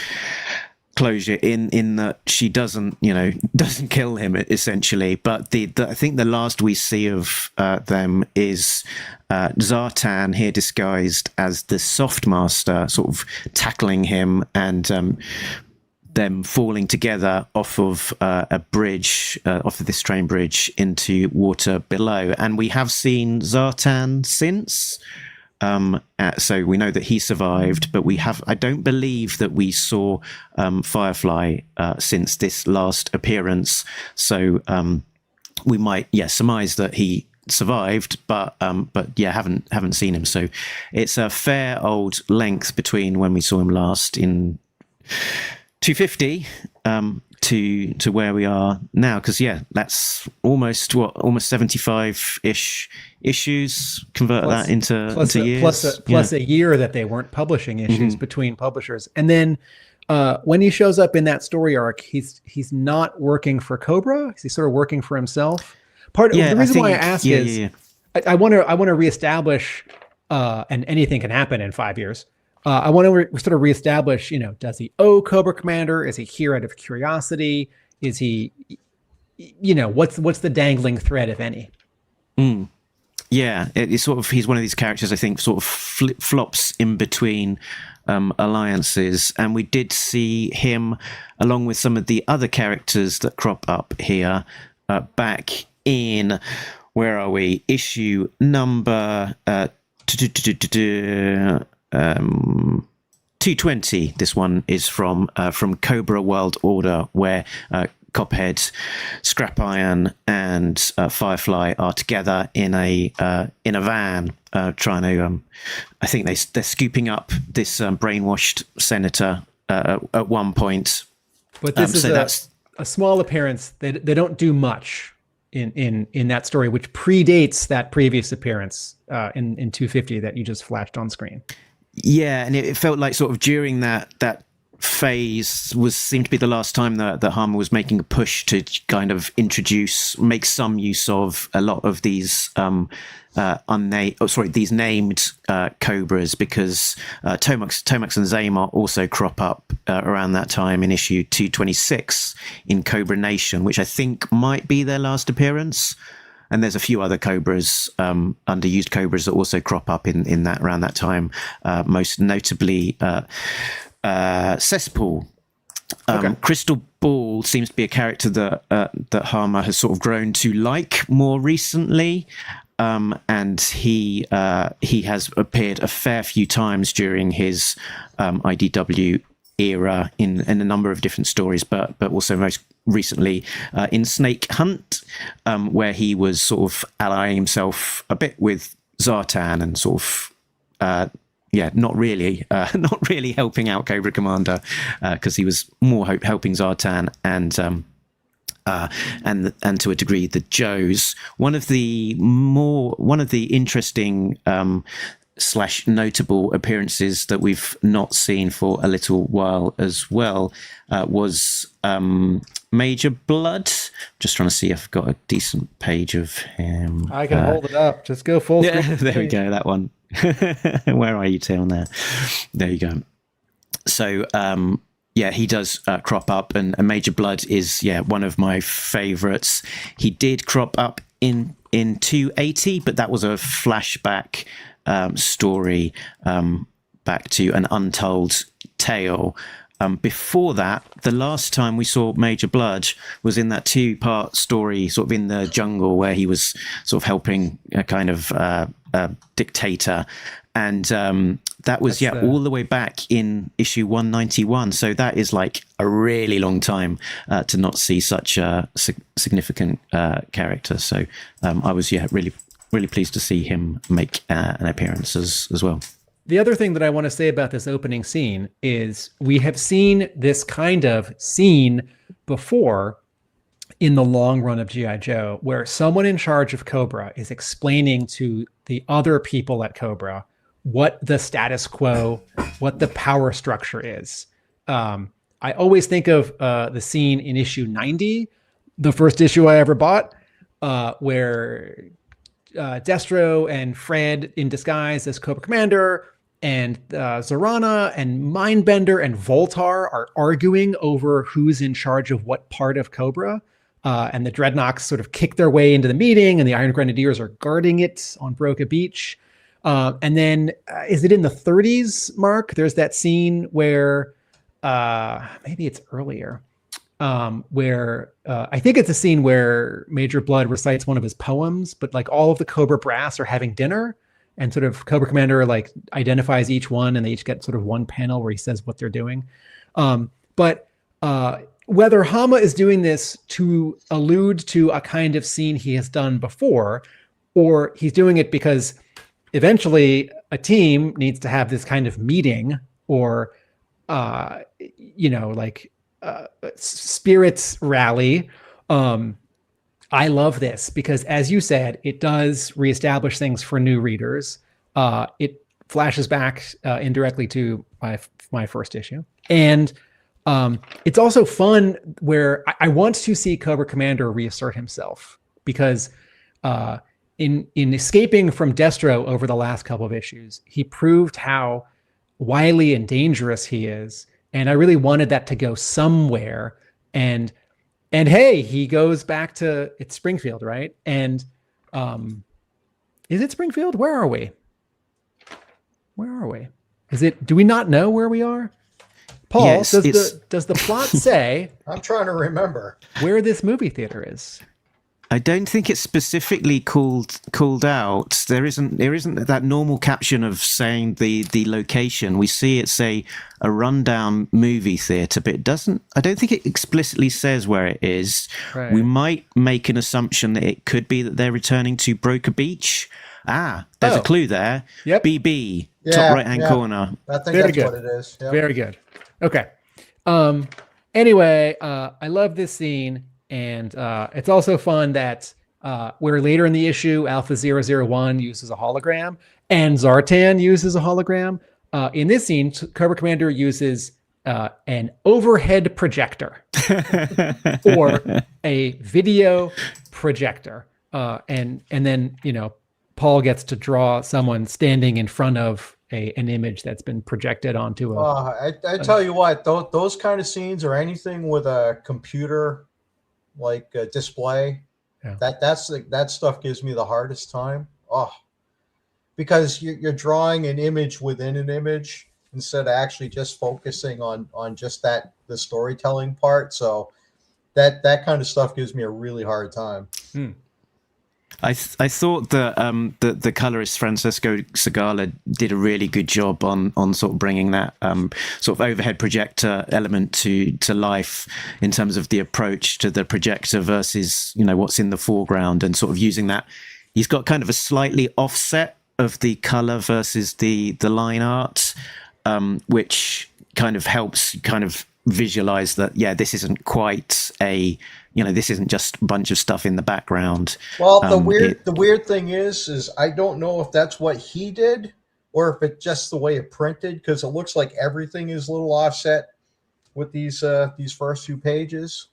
closure in that she doesn't kill him essentially, but I think the last we see of them is Zartan here disguised as the Soft Master, sort of tackling him, and them falling together off of a bridge, off of this train bridge into water below. And we have seen Zartan since. So we know that he survived, but I don't believe that we saw Firefly since this last appearance. So we might, surmise that he survived, but haven't seen him. So it's a fair old length between when we saw him last in 250 to where we are now, because that's almost 75-ish issues. Convert that into years, plus a year that they weren't publishing issues between publishers. And then when he shows up in that story arc, he's not working for Cobra. He's sort of working for himself. The reason why I ask is I want to reestablish, and anything can happen in 5 years. I want to sort of reestablish, does he owe Cobra Commander? Is he here out of curiosity? Is he, what's the dangling thread, if any? Yeah, it's sort of, he's one of these characters, I think, sort of flops in between alliances. And we did see him, along with some of the other characters that crop up here, back in, where are we? Issue number 220. This one is from Cobra World Order, where Cophead, Scrap Iron, and Firefly are together in a van, trying to. I think they're scooping up this brainwashed senator at one point. But this is a small appearance. They don't do much in that story, which predates that previous appearance in 250 that you just flashed on screen. Yeah, and it felt like sort of during that phase seemed to be the last time that Hama was making a push to kind of make some use of a lot of these these named Cobras, because Tomax and Zamar also crop up around that time in issue 226 in Cobra Nation, which I think might be their last appearance. And there's a few other Cobras, underused Cobras, that also crop up in that around that time. Most notably, Cesspool. Crystal Ball seems to be a character that Hama has sort of grown to like more recently, and he has appeared a fair few times during his IDW era in a number of different stories, but also most recently in Snake Hunt, where he was sort of allying himself a bit with Zartan and sort of not really helping out Cobra Commander, because he was more helping Zartan and to a degree the Joes. One of the interesting / notable appearances that we've not seen for a little while as well was Major Blood. Just trying to see if I've got a decent page of him. I can hold it up. Just go full screen. Yeah, there we go. That one. Where are you, Tim? There you go. So he does crop up, and Major Blood is one of my favorites. He did crop up in 280, but that was a flashback story back to an untold tale. Before that, the last time we saw Major Blood was in that 2-part story, sort of in the jungle, where he was sort of helping a kind of dictator. And that was all the way back in issue 191. So that is like a really long time to not see such a significant character. So I was really pleased to see him make an appearance as well. The other thing that I want to say about this opening scene is we have seen this kind of scene before in the long run of G.I. Joe, where someone in charge of Cobra is explaining to the other people at Cobra what the status quo, what the power structure is. I always think of the scene in issue 90, the first issue I ever bought, where Destro and Fred in disguise as Cobra Commander and Zorana and Mindbender and Voltar are arguing over who's in charge of what part of Cobra. And the Dreadnoks sort of kick their way into the meeting, and the Iron Grenadiers are guarding it on Broca Beach. And then is it in the 30s, Mark? There's that scene where maybe it's earlier, where I think it's a scene where Major Blood recites one of his poems, but like all of the Cobra brass are having dinner, and sort of Cobra Commander like identifies each one, and they each get sort of one panel where he says what they're doing. But whether Hama is doing this to allude to a kind of scene he has done before, or he's doing it because eventually a team needs to have this kind of meeting, or spirits rally. I love this because, as you said, it does reestablish things for new readers. It flashes back indirectly to my first issue. And it's also fun where I want to see Cobra Commander reassert himself, because in escaping from Destro over the last couple of issues, he proved how wily and dangerous he is. And I really wanted that to go somewhere. And hey, he goes back to, it's Springfield, right? And is it Springfield? Where are we? Do we not know where we are? Paul, yes, does the plot say I'm trying to remember where this movie theater is? I don't think it's specifically called out. There isn't that normal caption of saying the location. We see it's a rundown movie theater, but it doesn't. I don't think it explicitly says where it is. Right. We might make an assumption that it could be that they're returning to Broca Beach. There's a clue there. Yep. BB, top right hand corner. I think that's what it is. Yep. Very good. Okay. Anyway, I love this scene. And it's also fun that where later in the issue, Alpha 001 uses a hologram and Zartan uses a hologram. In this scene, Cobra Commander uses an overhead projector or a video projector. And then, Paul gets to draw someone standing in front of an image that's been projected onto a... I tell you what, those kind of scenes or anything with a computer like a display, that stuff gives me the hardest time. Because you're drawing an image within an image instead of actually just focusing on just the storytelling part. So that kind of stuff gives me a really hard time. I thought that the colorist Francesco Segala did a really good job on sort of bringing that sort of overhead projector element to life in terms of the approach to the projector versus what's in the foreground, and sort of using that. He's got kind of a slightly offset of the color versus the line art, which kind of helps kind of visualize that, yeah, this isn't quite a, this isn't just a bunch of stuff in the background. Well, the weird thing is I don't know if that's what he did or if it's just the way it printed, because it looks like everything is a little offset with these first few pages.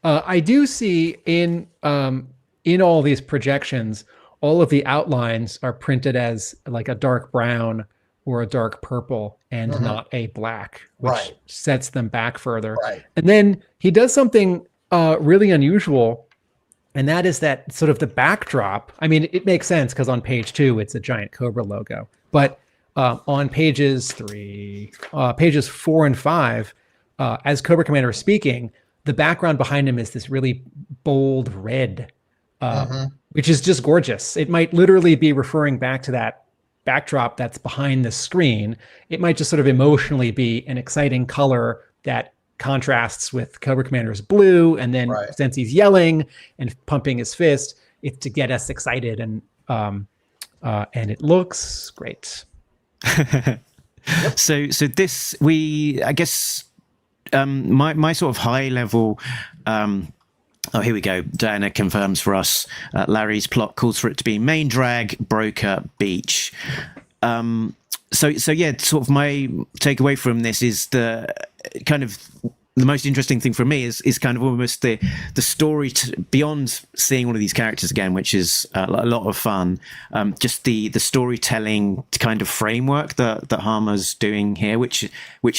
I do see in all these projections, all of the outlines are printed as like a dark brown or a dark purple and not a black, which sets them back further. Right. And then he does something really unusual, and that is that sort of the backdrop. I mean, it makes sense because on page 2, it's a giant Cobra logo. But on pages 4 and 5, as Cobra Commander is speaking, the background behind him is this really bold red, which is just gorgeous. It might literally be referring back to that backdrop that's behind the screen. It might just sort of emotionally be an exciting color that contrasts with Cobra Commander's blue, and then since he's yelling and pumping his fist, it's to get us excited, and it looks great. So this, I guess, my sort of high level. Oh, here we go. Diana confirms for us. Larry's plot calls for it to be main drag, broker, beach. So yeah, sort of my takeaway from this is the kind of the most interesting thing for me is kind of almost the story beyond seeing all of these characters again, which is a lot of fun. Just the storytelling kind of framework that Hama's doing here, which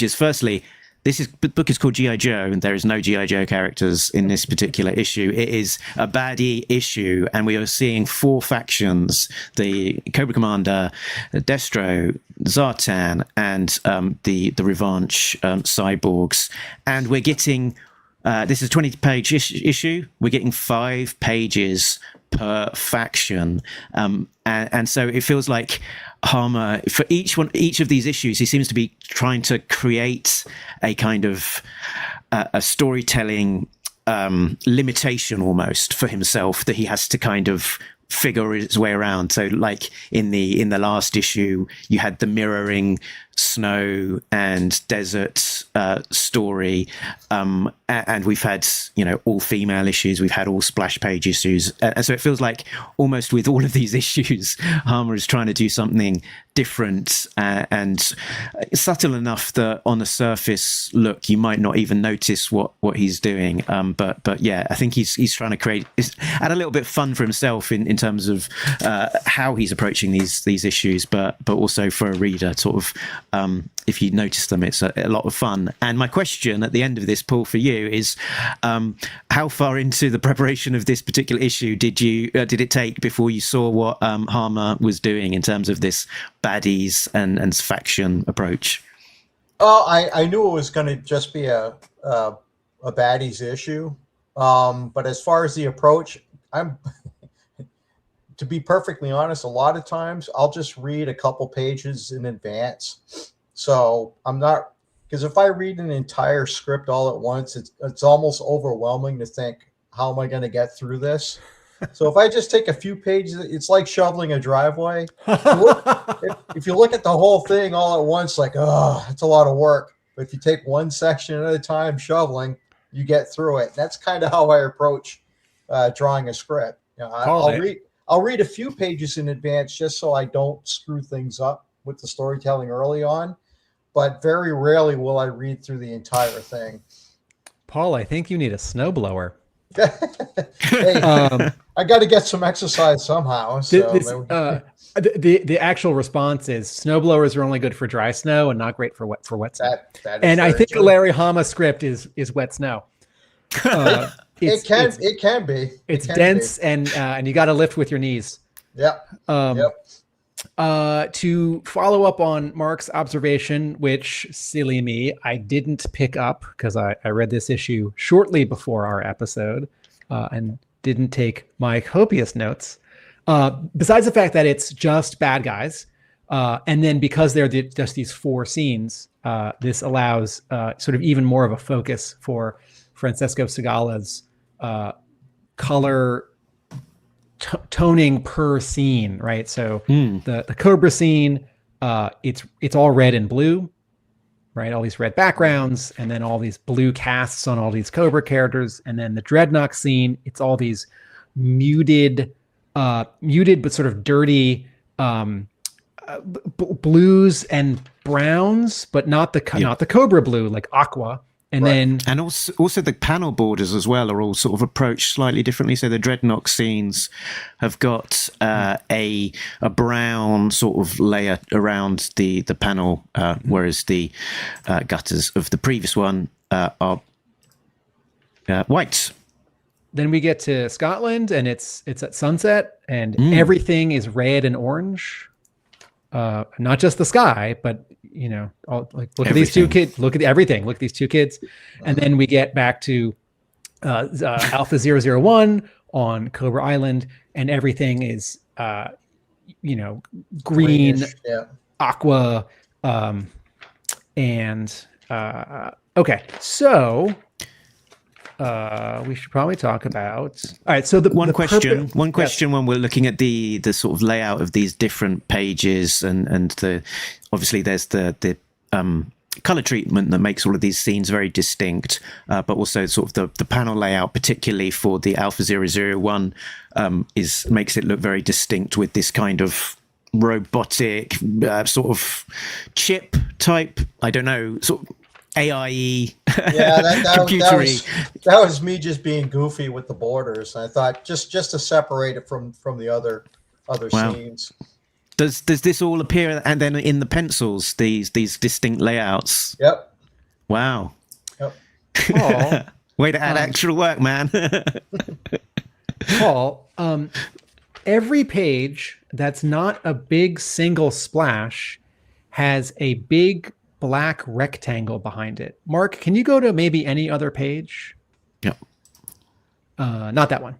is firstly, the book is called G.I. Joe, and there is no G.I. Joe characters in this particular issue. It is a baddie issue, and we are seeing 4 factions: the Cobra Commander, Destro, Zartan, and the Revanche cyborgs. And we're getting this is a 20-page issue. We're getting 5 pages per faction, and so it feels like Hama, for each of these issues, he seems to be trying to create a kind of a storytelling limitation almost for himself that he has to kind of figure his way around. So like in the last issue, you had the mirroring snow and desert story, and we've had all female issues, we've had all splash page issues, and so it feels like almost with all of these issues, Hama is trying to do something different and subtle enough that on the surface look you might not even notice what he's doing, but yeah, I think he's trying to add a little bit of fun for himself in terms of how he's approaching these issues, but also for a reader, sort of if you notice them, it's a lot of fun. And my question at the end of this, Paul, for you is, how far into the preparation of this particular issue did it take before you saw what Hama was doing in terms of this baddies and faction approach? Oh, I knew it was going to just be a baddies issue, but as far as the approach, to be perfectly honest, a lot of times I'll just read a couple pages in advance. So I'm not, because if I read an entire script all at once, it's almost overwhelming to think, how am I going to get through this? So if I just take a few pages, it's like shoveling a driveway. If you look at the whole thing all at once, like, oh, it's a lot of work. But if you take one section at a time shoveling, you get through it. That's kind of how I approach drawing a script. I'll read a few pages in advance just so I don't screw things up with the storytelling early on, but very rarely will I read through the entire thing. Paul, I think you need a snowblower. Hey, I got to get some exercise somehow. So the actual response is snowblowers are only good for dry snow and not great for wet snow. And I think a Larry Hama script is wet snow. It can be. It's dense, and you got to lift with your knees. Yep. To follow up on Mark's observation, which, silly me, I didn't pick up because I read this issue shortly before our episode and didn't take my copious notes. Besides the fact that it's just bad guys, and then because they're just these 4 scenes, this allows sort of even more of a focus for Francesco Segala's color toning per scene, right? So the Cobra scene, it's all red and blue, right? All these red backgrounds, and then all these blue casts on all these Cobra characters, and then the Dreadnought scene, it's all these muted but sort of dirty blues and browns, but not the Cobra blue, like aqua. And also the panel borders as well are all sort of approached slightly differently. So the Dreadnought scenes have got a brown sort of layer around the panel, whereas the gutters of the previous one are white. Then we get to Scotland, and it's at sunset, and everything is red and orange. Not just the sky, but look at these two kids. Look at everything. Look at these two kids, and then we get back to Alpha 001 on Cobra Island, and everything is green, greenish, aqua, and okay. So we should probably talk about. All right. So one question when we're looking at the sort of layout of these different pages, and obviously there's the color treatment that makes all of these scenes very distinct, but also sort of the panel layout, particularly for the Alpha 001, makes it look very distinct with this kind of robotic sort of chip type. I don't know, sort of AIE. Yeah, that was me just being goofy with the borders. I thought just to separate it from the other scenes. Does this all appear and then in the pencils, these distinct layouts? Yep. Wow. Yep. Paul, way to add extra work, man. Paul, every page that's not a big single splash has a big black rectangle behind it. Mark, can you go to maybe any other page? Yep. Not that one.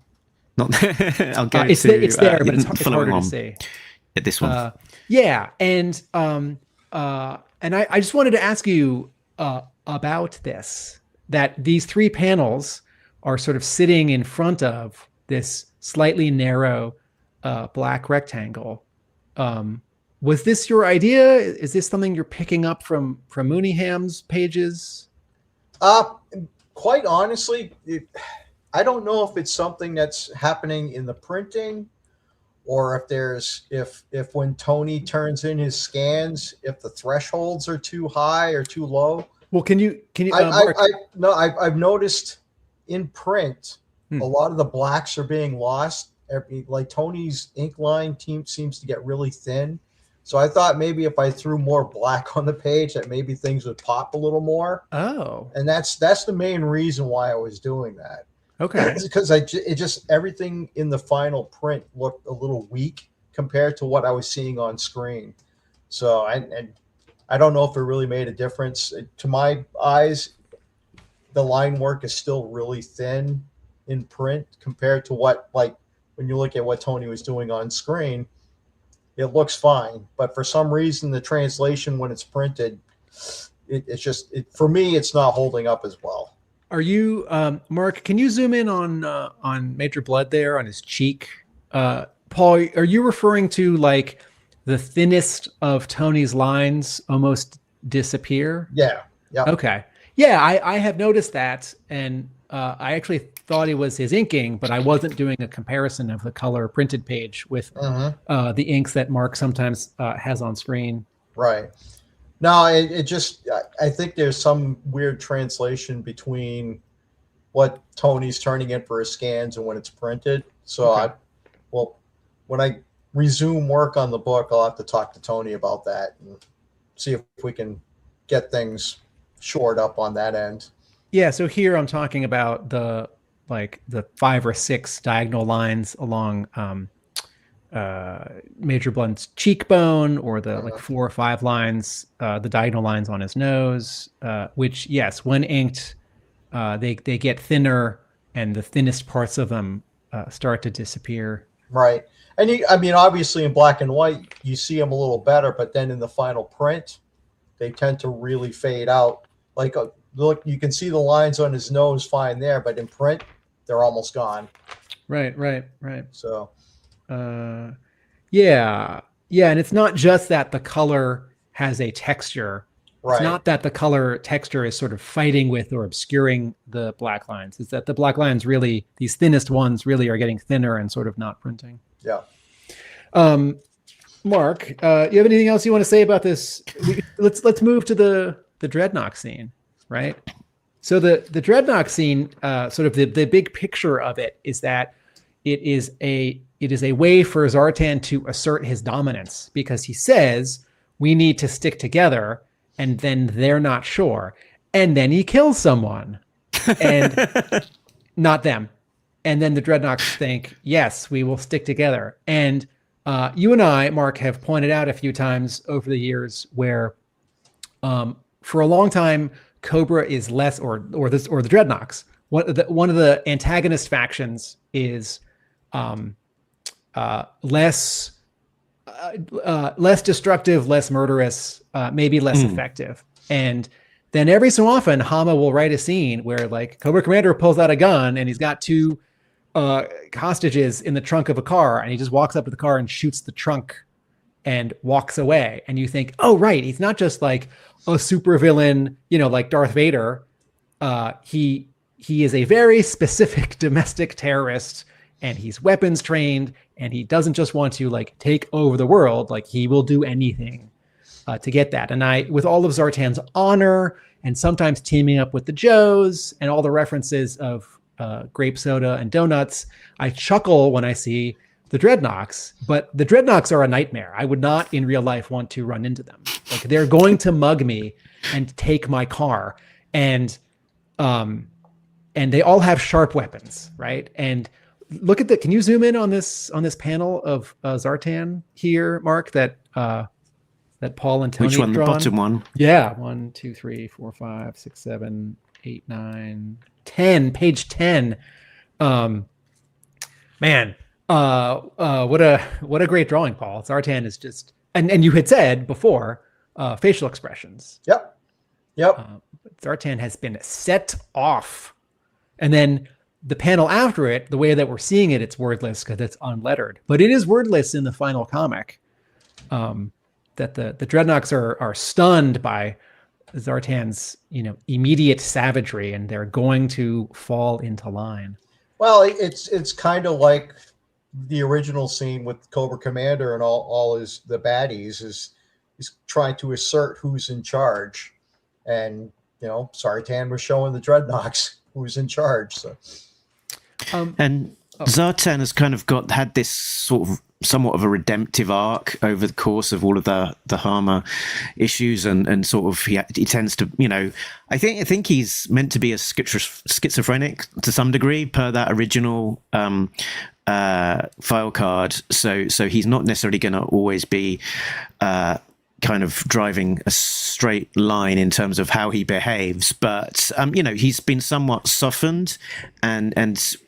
Not. I'll go it's to. It's there, but it's harder to see. At this one. Yeah, and I just wanted to ask you about this. That these three panels are sort of sitting in front of this slightly narrow black rectangle. Was this your idea? Is this something you're picking up from Mooneyham's pages? Quite honestly, I don't know if it's something that's happening in the printing, or if when Tony turns in his scans, if the thresholds are too high or too low. Well, can you? I've noticed in print a lot of the blacks are being lost. Like Tony's ink line team seems to get really thin. So I thought maybe if I threw more black on the page, that maybe things would pop a little more. Oh, and that's the main reason why I was doing that. Okay, because everything in the final print looked a little weak compared to what I was seeing on screen. So I don't know if it really made a difference. To my eyes, the line work is still really thin in print compared to what, like, when you look at what Tony was doing on screen. It looks fine, but for some reason, the translation when it's printed, for me, it's not holding up as well. Are you, Mark? Can you zoom in on Major Blood there on his cheek? Paul, are you referring to like the thinnest of Tony's lines almost disappear? Yeah. Yeah. Okay. Yeah, I have noticed that, and I actually thought it was his inking, but I wasn't doing a comparison of the color printed page with the inks that Mark sometimes has on screen. Right. No, I think there's some weird translation between what Tony's turning in for his scans and when it's printed. So when I resume work on the book, I'll have to talk to Tony about that and see if we can get things shored up on that end. Yeah. So here I'm talking about the 5 or 6 diagonal lines along Major Blunt's cheekbone, or the 4 or 5 lines, the diagonal lines on his nose, which, yes, when inked, they get thinner, and the thinnest parts of them start to disappear. Right. And obviously in black and white, you see them a little better, but then in the final print, they tend to really fade out. Like, look, you can see the lines on his nose fine there, but in print, they're almost gone. Right. So, Yeah. Yeah. And it's not just that the color has a texture. Right. It's not that the color texture is sort of fighting with or obscuring the black lines. It's that the black lines really, these thinnest ones really are getting thinner and sort of not printing. Yeah. Mark, you have anything else you want to say about this? Let's move to the Dreadnought scene, right? So the Dreadnought scene, sort of the big picture of it is that it is a way for Zartan to assert his dominance, because he says we need to stick together, and then they're not sure, and then he kills someone, and not them, and then the Dreadnoughts think, yes, we will stick together. And you and I, Mark, have pointed out a few times over the years where, for a long time, Cobra is less, or the Dreadnoughts. One of the antagonist factions is less destructive, less murderous, maybe less effective. And then every so often, Hama will write a scene where, like, Cobra Commander pulls out a gun and he's got two hostages in the trunk of a car, and he just walks up to the car and shoots the trunk and walks away. And you think, oh, right, he's not just like a supervillain, like Darth Vader. He is a very specific domestic terrorist, and he's weapons trained, and he doesn't just want to like take over the world. Like, he will do anything to get that. And with all of Zartan's honor, and sometimes teaming up with the Joes, and all the references of grape soda and donuts, I chuckle when I see the Dreadnoughts. But the Dreadnoughts are a nightmare. I would not in real life want to run into them. Like, they're going to mug me and take my car, and they all have sharp weapons, right? And look at can you zoom in on this panel of Zartan here, Mark, that Paul and Tony Which one? drawn? The bottom one? Yeah. 1, 2, 3, 4, 5, 6, 7, 8, 9, 10. Page 10. Man, what a great drawing, Paul. Zartan is just, and you had said before, facial expressions. Yep. Zartan has been set off, and then the panel after it, the way that we're seeing it, it's wordless because it's unlettered, but it is wordless in the final comic. That the Dreadnoughts are stunned by Zartan's, immediate savagery, and they're going to fall into line. Well, it's kind of like the original scene with Cobra Commander and all the baddies is trying to assert who's in charge, and Zartan was showing the Dreadnoughts who's in charge. So, Zartan has kind of had this sort of somewhat of a redemptive arc over the course of all of the Hama issues, and sort of he tends to, I think he's meant to be a schizophrenic to some degree per that original file card. So he's not necessarily going to always be kind of driving a straight line in terms of how he behaves, but he's been somewhat softened, and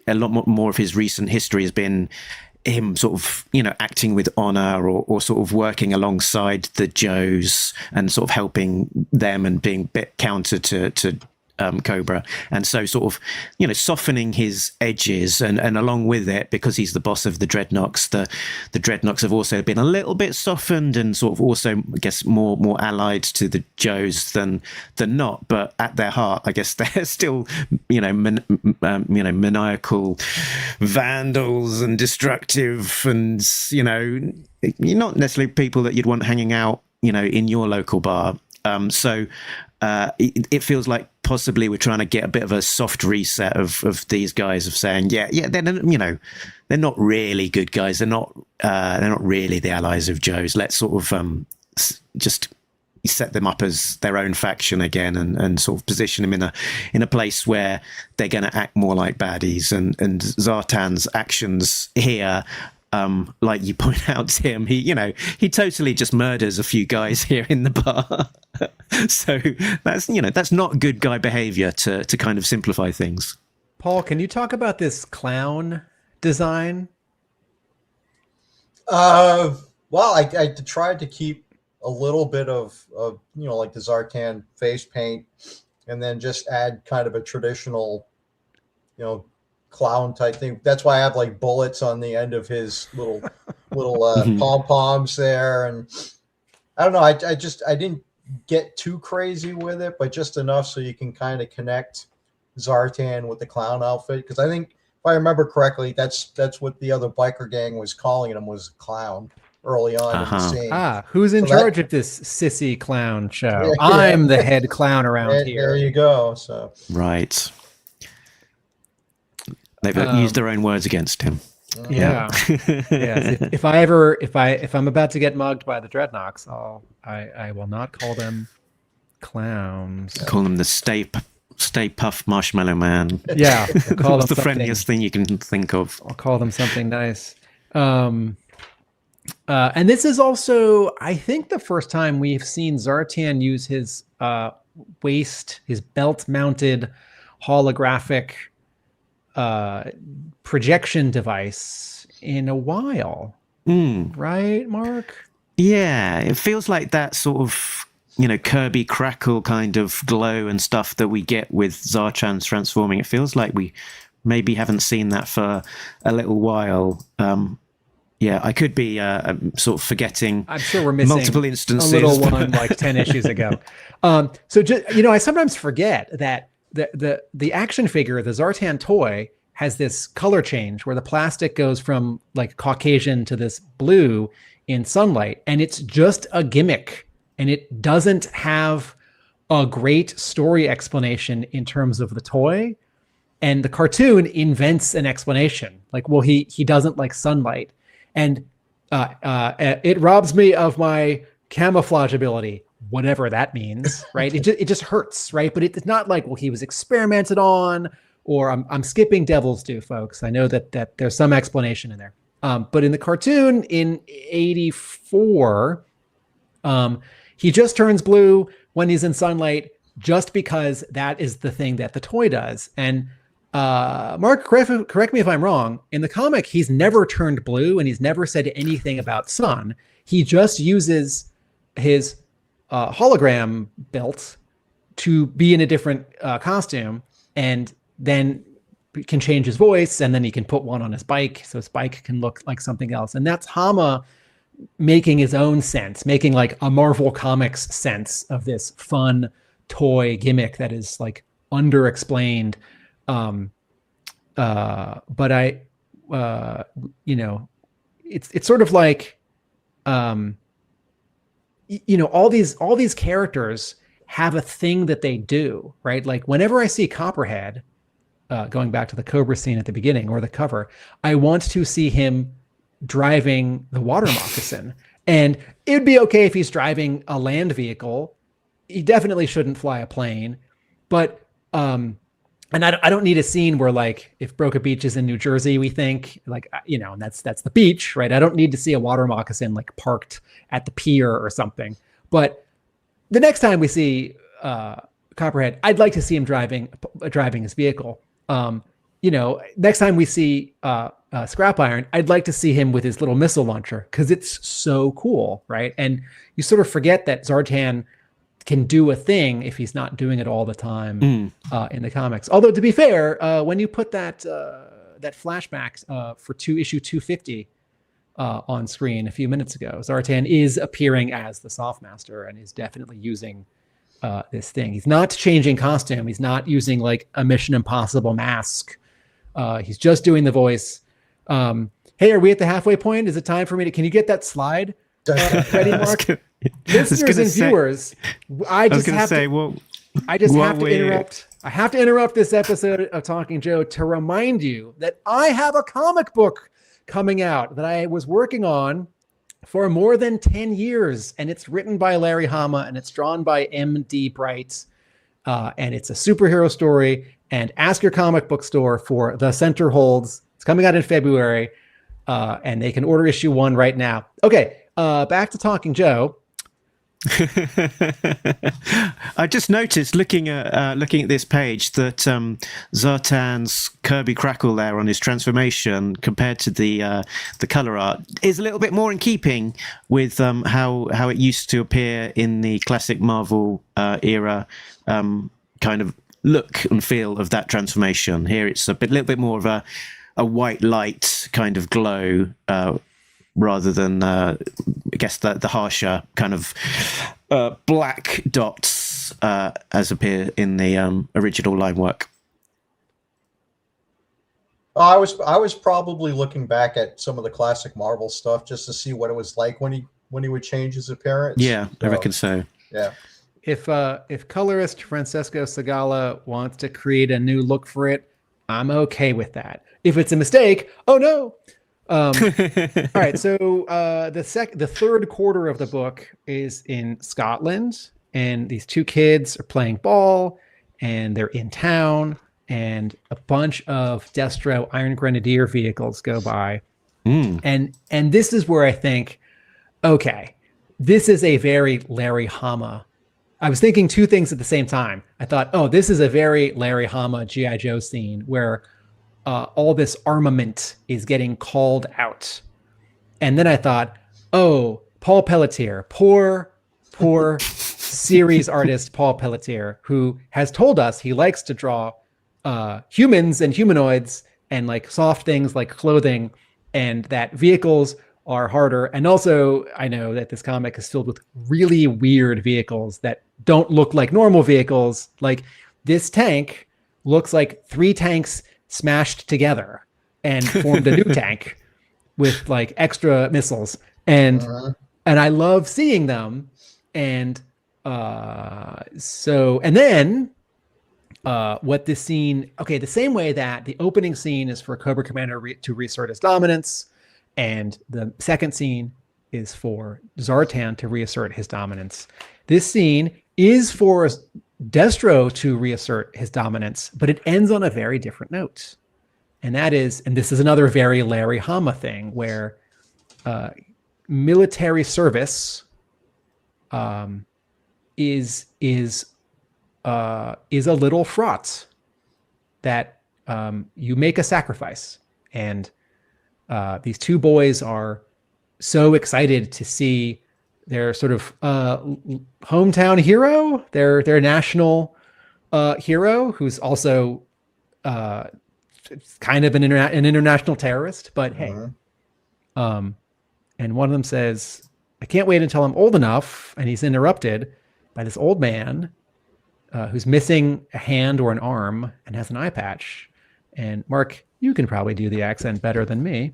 a lot more of his recent history has been him sort of acting with honor, or sort of working alongside the Joes and sort of helping them and being a bit counter to Cobra, and so sort of softening his edges, and along with it, because he's the boss of the Dreadnoughts, the Dreadnoughts have also been a little bit softened and sort of also, I guess, more allied to the Joes than not, but at their heart, I guess they're still maniacal vandals and destructive, and you're not necessarily people that you'd want hanging out in your local bar. So it feels like possibly we're trying to get a bit of a soft reset of these guys, of saying, they're not really good guys. They're not really the allies of Joe's. Let's sort of just set them up as their own faction again, and sort of position them in a place where they're going to act more like baddies. And Zartan's actions here, like you point out, Tim, he totally just murders a few guys here in the bar. So that's not good guy behavior, to kind of simplify things. Paul, can you talk about this clown design? Well, I tried to keep a little bit of like the Zartan face paint, and then just add kind of a traditional, clown type thing. That's why I have like bullets on the end of his little pom poms there, and I don't know. I didn't get too crazy with it, but just enough so you can kind of connect Zartan with the clown outfit, because I think if I remember correctly, that's what the other biker gang was calling him, was clown early on in the scene. Who's in charge of this sissy clown show? Yeah. I'm the head clown around here. There you go. So right, they've used their own words against him. Yeah. Yes. If I'm about to get mugged by the Dreadnoks, I will not call them clowns. Call them the Stay Puff Marshmallow Man. Yeah, call them the friendliest thing you can think of. I'll call them something nice. And this is also, I think, the first time we've seen Zartan use his his belt-mounted holographic projection device in a while. Right, Mark? Yeah, it feels like that sort of, Kirby Crackle kind of glow and stuff that we get with Zartan's transforming. It feels like we maybe haven't seen that for a little while. Yeah, I could be sort of forgetting. I'm sure we're missing multiple instances. A little one like 10 issues ago. So just, I sometimes forget that the action figure, the Zartan toy, has this color change where the plastic goes from like Caucasian to this blue in sunlight, and it's just a gimmick, and it doesn't have a great story explanation in terms of the toy. And the cartoon invents an explanation, like, well, he doesn't like sunlight, and it robs me of my camouflage ability, whatever that means, right? It just hurts, right? But it's not like, well, he was experimented on, or I'm skipping Devil's Due, folks. I know that there's some explanation in there. But in the cartoon in 84, he just turns blue when he's in sunlight, just because that is the thing that the toy does. And Mark, correct me if I'm wrong. In the comic, he's never turned blue, and he's never said anything about sun. He just uses his hologram belt to be in a different costume, and then can change his voice, and then he can put one on his bike, so his bike can look like something else. And that's Hama making his own sense, making like a Marvel Comics sense of this fun toy gimmick that is like underexplained. But it's sort of like, all these characters have a thing that they do, right? Like whenever I see Copperhead, going back to the Cobra scene at the beginning or the cover, I want to see him driving the water moccasin. And it'd be okay if he's driving a land vehicle. He definitely shouldn't fly a plane. But and I don't need a scene where, like, if Broca Beach is in New Jersey, we think, like, and that's the beach, right? I don't need to see a water moccasin like parked at the pier or something. But the next time we see Copperhead, I'd like to see him driving his vehicle. Next time we see Scrap Iron, I'd like to see him with his little missile launcher, because it's so cool, right? And you sort of forget that Zartan can do a thing if he's not doing it all the time in the comics. Although, to be fair, when you put that flashback for issue 250 on screen a few minutes ago, Zartan is appearing as the Softmaster and is definitely using this thing. He's not changing costume. He's not using like a Mission Impossible mask. He's just doing the voice. Hey, are we at the halfway point? Is it time for me to? Can you get that slide ready, Mark? Listeners and viewers, I have to interrupt. I have to interrupt this episode of Talking Joe to remind you that I have a comic book coming out that I was working on for more than 10 years, and it's written by Larry Hama and it's drawn by M.D. Bright, and it's a superhero story. And ask your comic book store for The Center Holds. It's coming out in February, and they can order issue 1 right now. Okay, back to Talking Joe. I just noticed looking at this page that Zartan's Kirby Crackle there on his transformation compared to the color art is a little bit more in keeping with how it used to appear in the classic Marvel era, kind of look and feel of that transformation. Here it's little bit more of a white light kind of glow, rather than I guess the harsher kind of black dots as appear in the original line work. I was probably looking back at some of the classic Marvel stuff just to see what it was like when he would change his appearance. Yeah, I reckon so. Yeah. If colorist Francesco Segala wants to create a new look for it, I'm okay with that. If it's a mistake, oh no. All right, so the third quarter of the book is in Scotland, and these two kids are playing ball, and they're in town, and a bunch of Destro Iron Grenadier vehicles go by, and this is where I think, okay, this is a very Larry Hama. I was thinking two things at the same time. I thought, oh, this is a very Larry Hama G.I. Joe scene where all this armament is getting called out. And then I thought, oh, Paul Pelletier, poor series artist Paul Pelletier, who has told us he likes to draw humans and humanoids and like soft things like clothing, and that vehicles are harder. And also, I know that this comic is filled with really weird vehicles that don't look like normal vehicles. Like this tank looks like 3 tanks smashed together and formed a new tank with like extra missiles. And I love seeing them. And then what this scene, okay, the same way that the opening scene is for Cobra Commander to reassert his dominance, and the second scene is for Zartan to reassert his dominance. This scene is for Destro to reassert his dominance, but it ends on a very different note. And that is, and this is another very Larry Hama thing, where military service is a little fraught. That you make a sacrifice, and these two boys are so excited to see their sort of hometown hero, their national hero, who's also kind of an international terrorist. But hey, and one of them says, "I can't wait until I'm old enough," and he's interrupted by this old man who's missing a hand or an arm and has an eye patch. And Mark, you can probably do the accent better than me.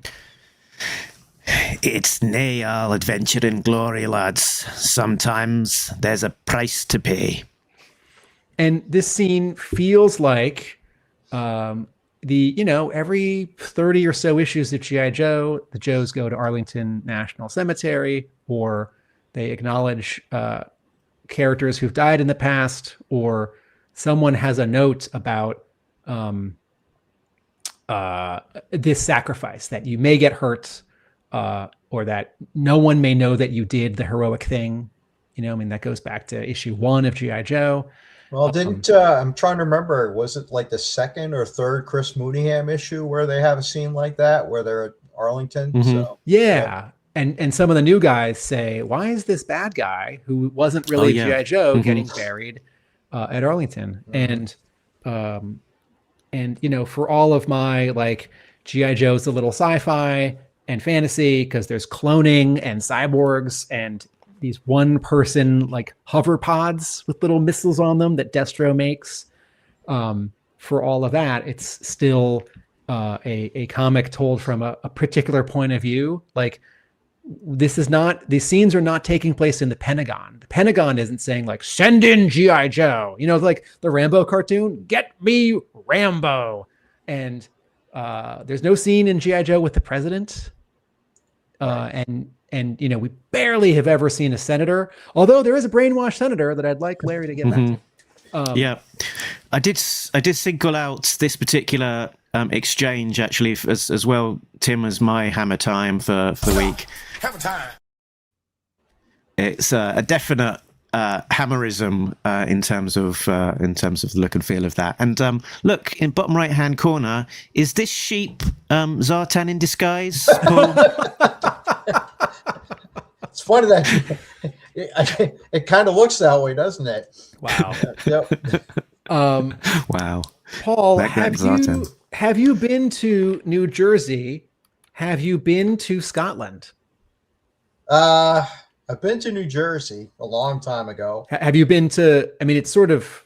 It's nae all adventure and glory, lads. Sometimes there's a price to pay. And this scene feels like every 30 or so issues of G.I. Joe, the Joes go to Arlington National Cemetery, or they acknowledge characters who've died in the past, or someone has a note about this sacrifice, that you may get hurt, or that no one may know that you did the heroic thing. That goes back to issue 1 of G.I. Joe. Well, I'm trying to remember, was it like the second or third Chris Mooneyham issue where they have a scene like that, where they're at Arlington? Mm-hmm. So yeah. And some of the new guys say, why is this bad guy who wasn't really G.I. Joe getting buried at Arlington? And for all of my like G.I. Joe's a little sci-fi and fantasy, because there's cloning and cyborgs and these one person like hover pods with little missiles on them that Destro makes. For all of that, it's still a comic told from a particular point of view. Like, these scenes are not taking place in the Pentagon. The Pentagon isn't saying like, send in G.I. Joe, like the Rambo cartoon, get me Rambo. And there's no scene in G.I. Joe with the president. And we barely have ever seen a senator, although there is a brainwashed senator that I'd like Larry to get back to. Yeah, I did single out this particular exchange actually as well, Tim, as my hammer time for the week. Hammer time. It's a definite hammerism in terms of the look and feel of that. And look, in bottom right hand corner, is this sheep Zartan in disguise, Paul? it's funny that it kind of looks that way, doesn't it? Wow. Yep. Wow. Paul, That was awesome. have you been to New Jersey? Have you been to Scotland? I've been to New Jersey a long time ago. Have you been to? I mean, it's sort of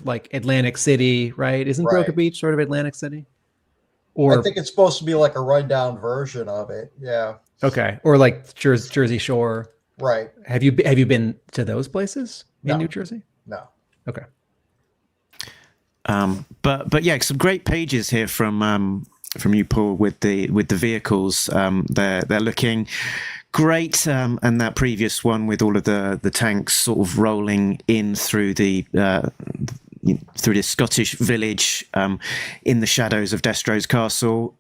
like Atlantic City, right? Isn't Broken Right. Beach sort of Atlantic City? I Or think it's supposed to be like a rundown version of it. Yeah. okay, or like Jersey Shore. Right. Have you been to those places in No. New Jersey? No. Okay. But yeah, some great pages here from you, Paul, with the vehicles. They're looking great, and that previous one with all of the tanks sort of rolling in through the Scottish village in the shadows of Destro's castle.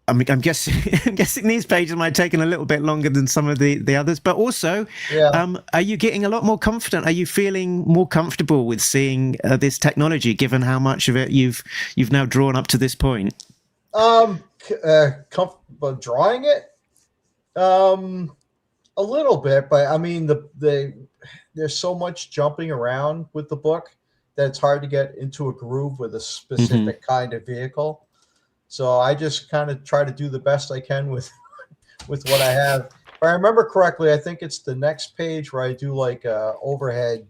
I mean, I'm guessing these pages might have taken a little bit longer than some of the others, but also, are you getting a lot more confident? Are you feeling more comfortable with seeing this technology, given how much of it you've now drawn up to this point? Comfortable drawing it? A little bit, but I mean, there's so much jumping around with the book that it's hard to get into a groove with a specific kind of vehicle. So I just kind of try to do the best I can with what I have. If I remember correctly, I think it's the next page where I do like a overhead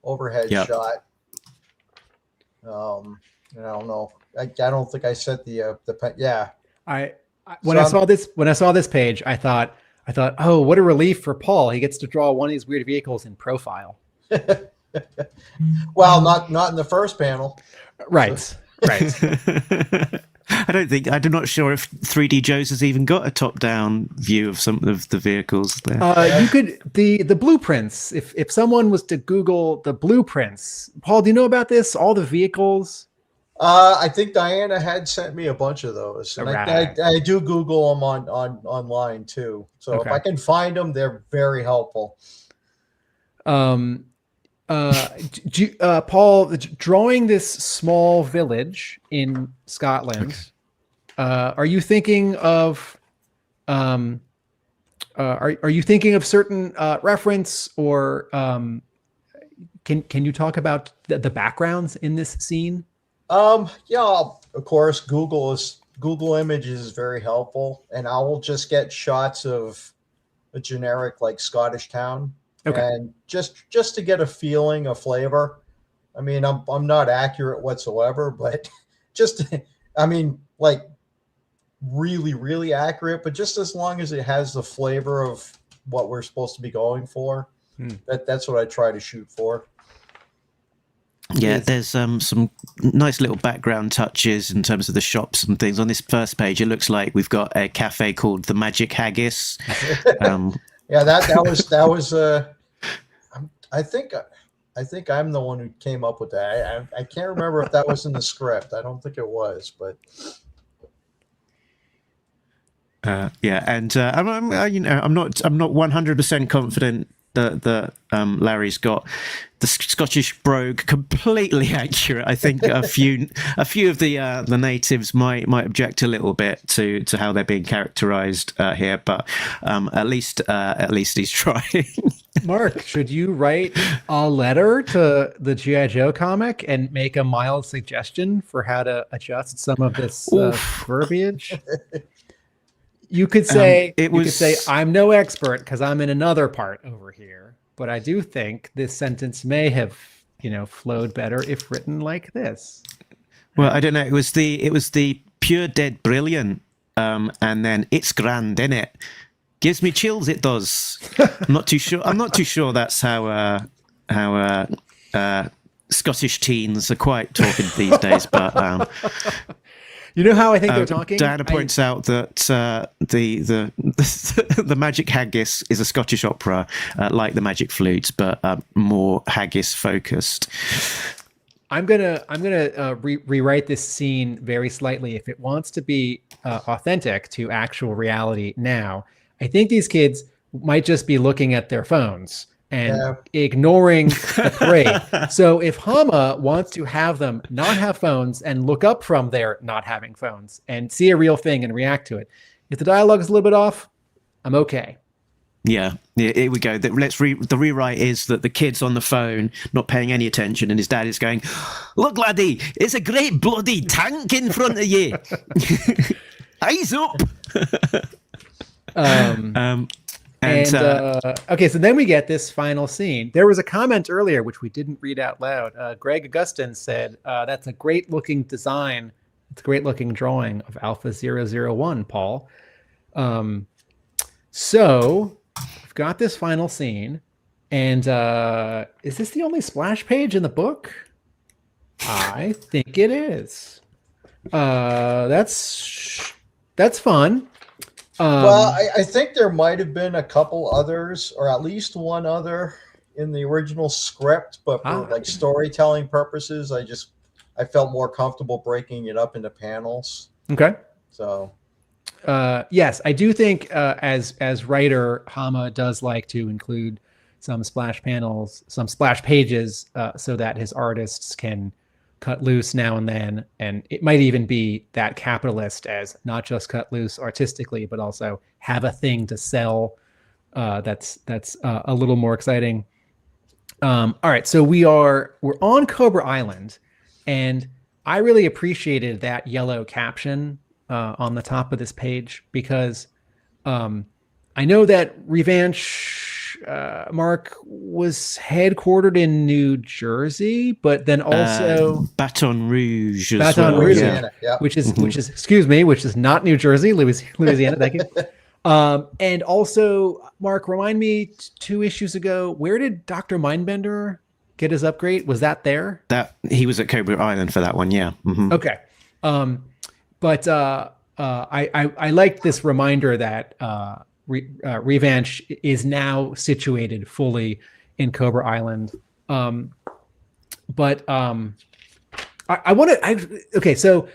shot. I don't know. I don't think I set the yeah. When I saw this page, I thought, oh, what a relief for Paul. He gets to draw one of these weird vehicles in profile. Well, not in the first panel. Right. So. Right. I'm not sure if 3D Joe's has even got a top-down view of some of the vehicles there. You could the blueprints. If someone was to Google the blueprints, Paul, do you know about this? All the vehicles. I think Diana had sent me a bunch of those, and I do Google them online too. So if I can find them, they're very helpful. Paul, drawing this small village in Scotland, are you thinking of are you thinking of certain reference, or can you talk about the backgrounds in this scene? Yeah, of course, Google Images is very helpful, and I will just get shots of a generic like Scottish town. Okay. And just to get a feeling, a flavor. I mean, I'm not accurate whatsoever, but like really, really accurate, but just as long as it has the flavor of what we're supposed to be going for, that's what I try to shoot for. Yeah, there's some nice little background touches in terms of the shops and things. On this first page, it looks like we've got a cafe called the Magic Haggis. Yeah, that was I think I'm the one who came up with that. I can't remember if that was in the script. I don't think it was, but yeah, and I'm not 100% confident that Larry's got the Scottish brogue completely accurate. I think a few of the natives might object a little bit to how they're being characterized here, but at least he's trying. Mark, should you write a letter to the G.I. Joe comic and make a mild suggestion for how to adjust some of this verbiage? You could say, I'm no expert because I'm in another part over here, but I do think this sentence may have, flowed better if written like this. Well, I don't know. It was the pure dead brilliant, and then it's grand, innit? Gives me chills. It does. I'm not too sure that's how Scottish teens are quite talking these days, but. You know how I think they're talking? Diana points out that the Magic Haggis is a Scottish opera, like the Magic Flutes, but more haggis focused. I'm gonna rewrite this scene very slightly if it wants to be authentic to actual reality. Now, I think these kids might just be looking at their phones and ignoring the parade. So if Hama wants to have them not have phones and look up from their not having phones and see a real thing and react to it, if the dialogue is a little bit off, I'm okay. Yeah, here we go. The rewrite is that the kid's on the phone, not paying any attention, and his dad is going, "Look, laddie, it's a great bloody tank in front of you. Eyes up." Okay, so then we get this final scene. There was a comment earlier, which we didn't read out loud. Greg Augustin said, that's a great looking design. It's a great looking drawing of Alpha 001, Paul. So we've got this final scene. And is this the only splash page in the book? I think it is. That's fun. Well, I think there might have been a couple others, or at least one other in the original script, but for like storytelling purposes, I felt more comfortable breaking it up into panels. Okay. So yes, I do think as writer, Hama does like to include some splash panels, some splash pages, so that his artists can cut loose now and then. And it might even be that capitalist as not just cut loose artistically, but also have a thing to sell. That's a little more exciting. All right, so we're on Cobra Island, and I really appreciated that yellow caption on the top of this page, because I know that Revanche Mark was headquartered in New Jersey, but then also Baton Rouge, Louisiana, yeah. which is not New Jersey, Louisiana. Thank you. And also, Mark, remind me, 2 issues ago, where did Dr. Mindbender get his upgrade? Was that there? That he was at Cobra Island for that one, yeah. Mm-hmm. Okay. But I liked this reminder that Revanche is now situated fully in Cobra Island. I want to. Okay, so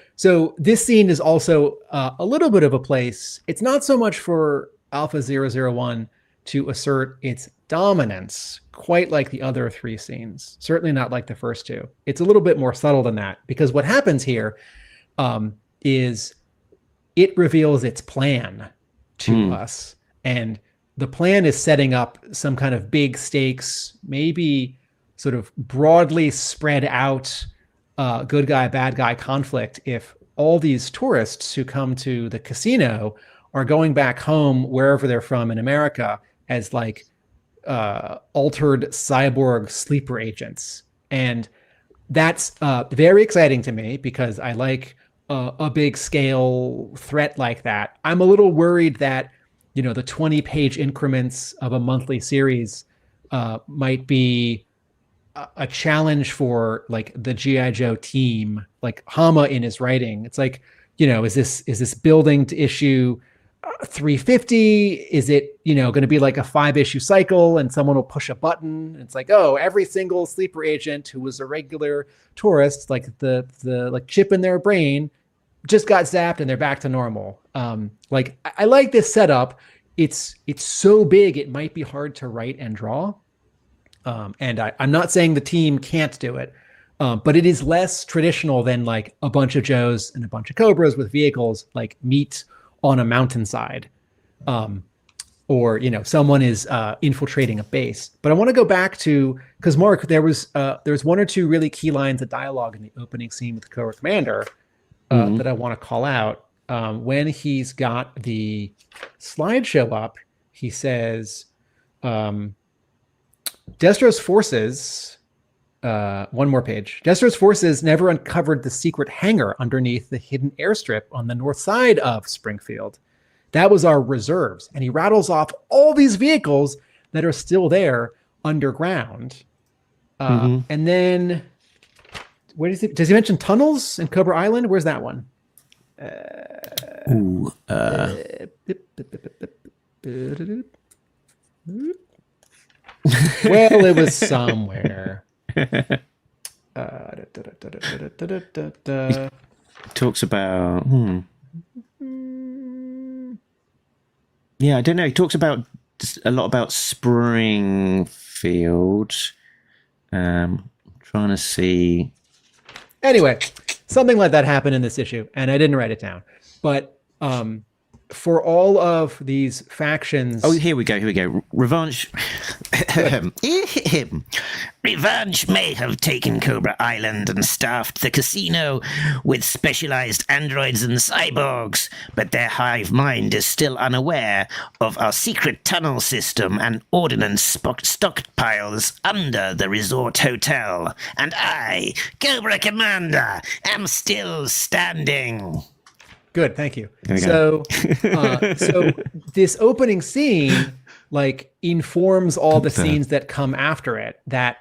this scene is also a little bit of a place. It's not so much for Alpha 001 to assert its dominance, quite like the other 3 scenes. Certainly not like the first 2. It's a little bit more subtle than that, because what happens here is it reveals its plan to us. And the plan is setting up some kind of big stakes, maybe sort of broadly spread out good guy, bad guy conflict if all these tourists who come to the casino are going back home, wherever they're from in America, as like altered cyborg sleeper agents. And that's very exciting to me, because I like a big scale threat like that. I'm a little worried that, you know, the 20-page increments of a monthly series might be a challenge for like the G.I. Joe team, like Hama in his writing. It's like, you know, is this building to issue 350? Is it, you know, going to be like a 5-issue cycle and someone will push a button? It's like, oh, every single sleeper agent who was a regular tourist, like the like chip in their brain just got zapped and they're back to normal. Like I like this setup. It's so big, it might be hard to write and draw. And I'm not saying the team can't do it, but it is less traditional than like a bunch of Joes and a bunch of Cobras with vehicles like meet on a mountainside, or, you know, someone is infiltrating a base. But I want to go back to, because Mark, there was 1 or 2 really key lines of dialogue in the opening scene with Cobra Commander that I want to call out. When he's got the slideshow up, he says, Destro's forces, one more page. Destro's forces never uncovered the secret hangar underneath the hidden airstrip on the north side of Springfield. That was our reserves. And he rattles off all these vehicles that are still there underground. And then, what is it? Does he mention tunnels in Cobra Island? Where's that one? Well, it was somewhere. Talks about yeah, I don't know. He talks about a lot about Springfield. Trying to see. Anyway, something like that happened in this issue, and I didn't write it down. But for all of these factions. Oh, here we go. Revanche. Revanche may have taken Cobra Island and staffed the casino with specialized androids and cyborgs, but their hive mind is still unaware of our secret tunnel system and ordnance stockpiles under the resort hotel. And I, Cobra Commander, am still standing. Good, thank you. So this opening scene like informs all the scenes that come after it. That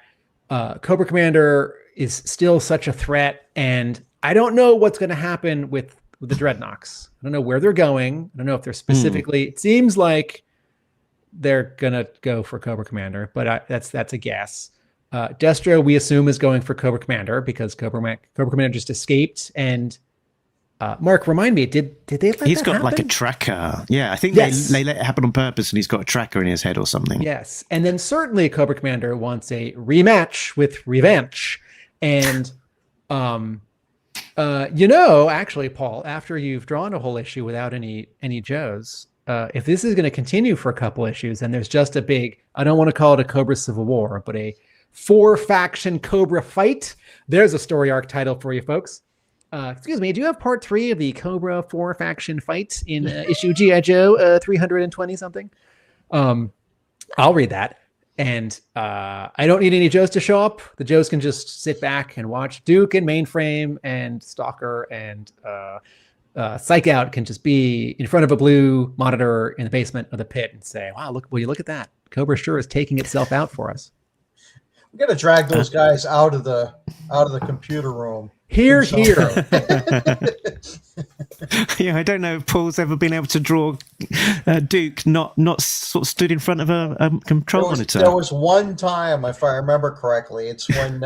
Cobra Commander is still such a threat, and I don't know what's going to happen with the Dreadnoks. I don't know where they're going. I don't know if they're specifically. It seems like they're gonna go for Cobra Commander, but that's a guess. Destro, we assume, is going for Cobra Commander because Cobra Commander just escaped. And Mark, remind me, did they let He's that got happen? like a tracker. Yeah, I think Yes. they let it happen on purpose, and he's got a tracker in his head or something. Yes, and then certainly Cobra Commander wants a rematch with Revenge. And actually, Paul, after you've drawn a whole issue without any Joes, if this is going to continue for a couple issues, and there's just a big, I don't want to call it a Cobra Civil War, but a 4-faction Cobra fight, there's a story arc title for you folks. Excuse me, do you have part 3 of the Cobra 4-faction fight in issue G.I. Joe 320 something? I'll read that. And I don't need any Joes to show up. The Joes can just sit back and watch. Duke and Mainframe and Stalker and Psych Out can just be in front of a blue monitor in the basement of the pit and say, wow, will you look at that? Cobra sure is taking itself out for us. We got to drag those guys out of the computer room. Here. Yeah, I don't know if Paul's ever been able to draw Duke not sort of stood in front of a control monitor. There was one time, if I remember correctly, it's when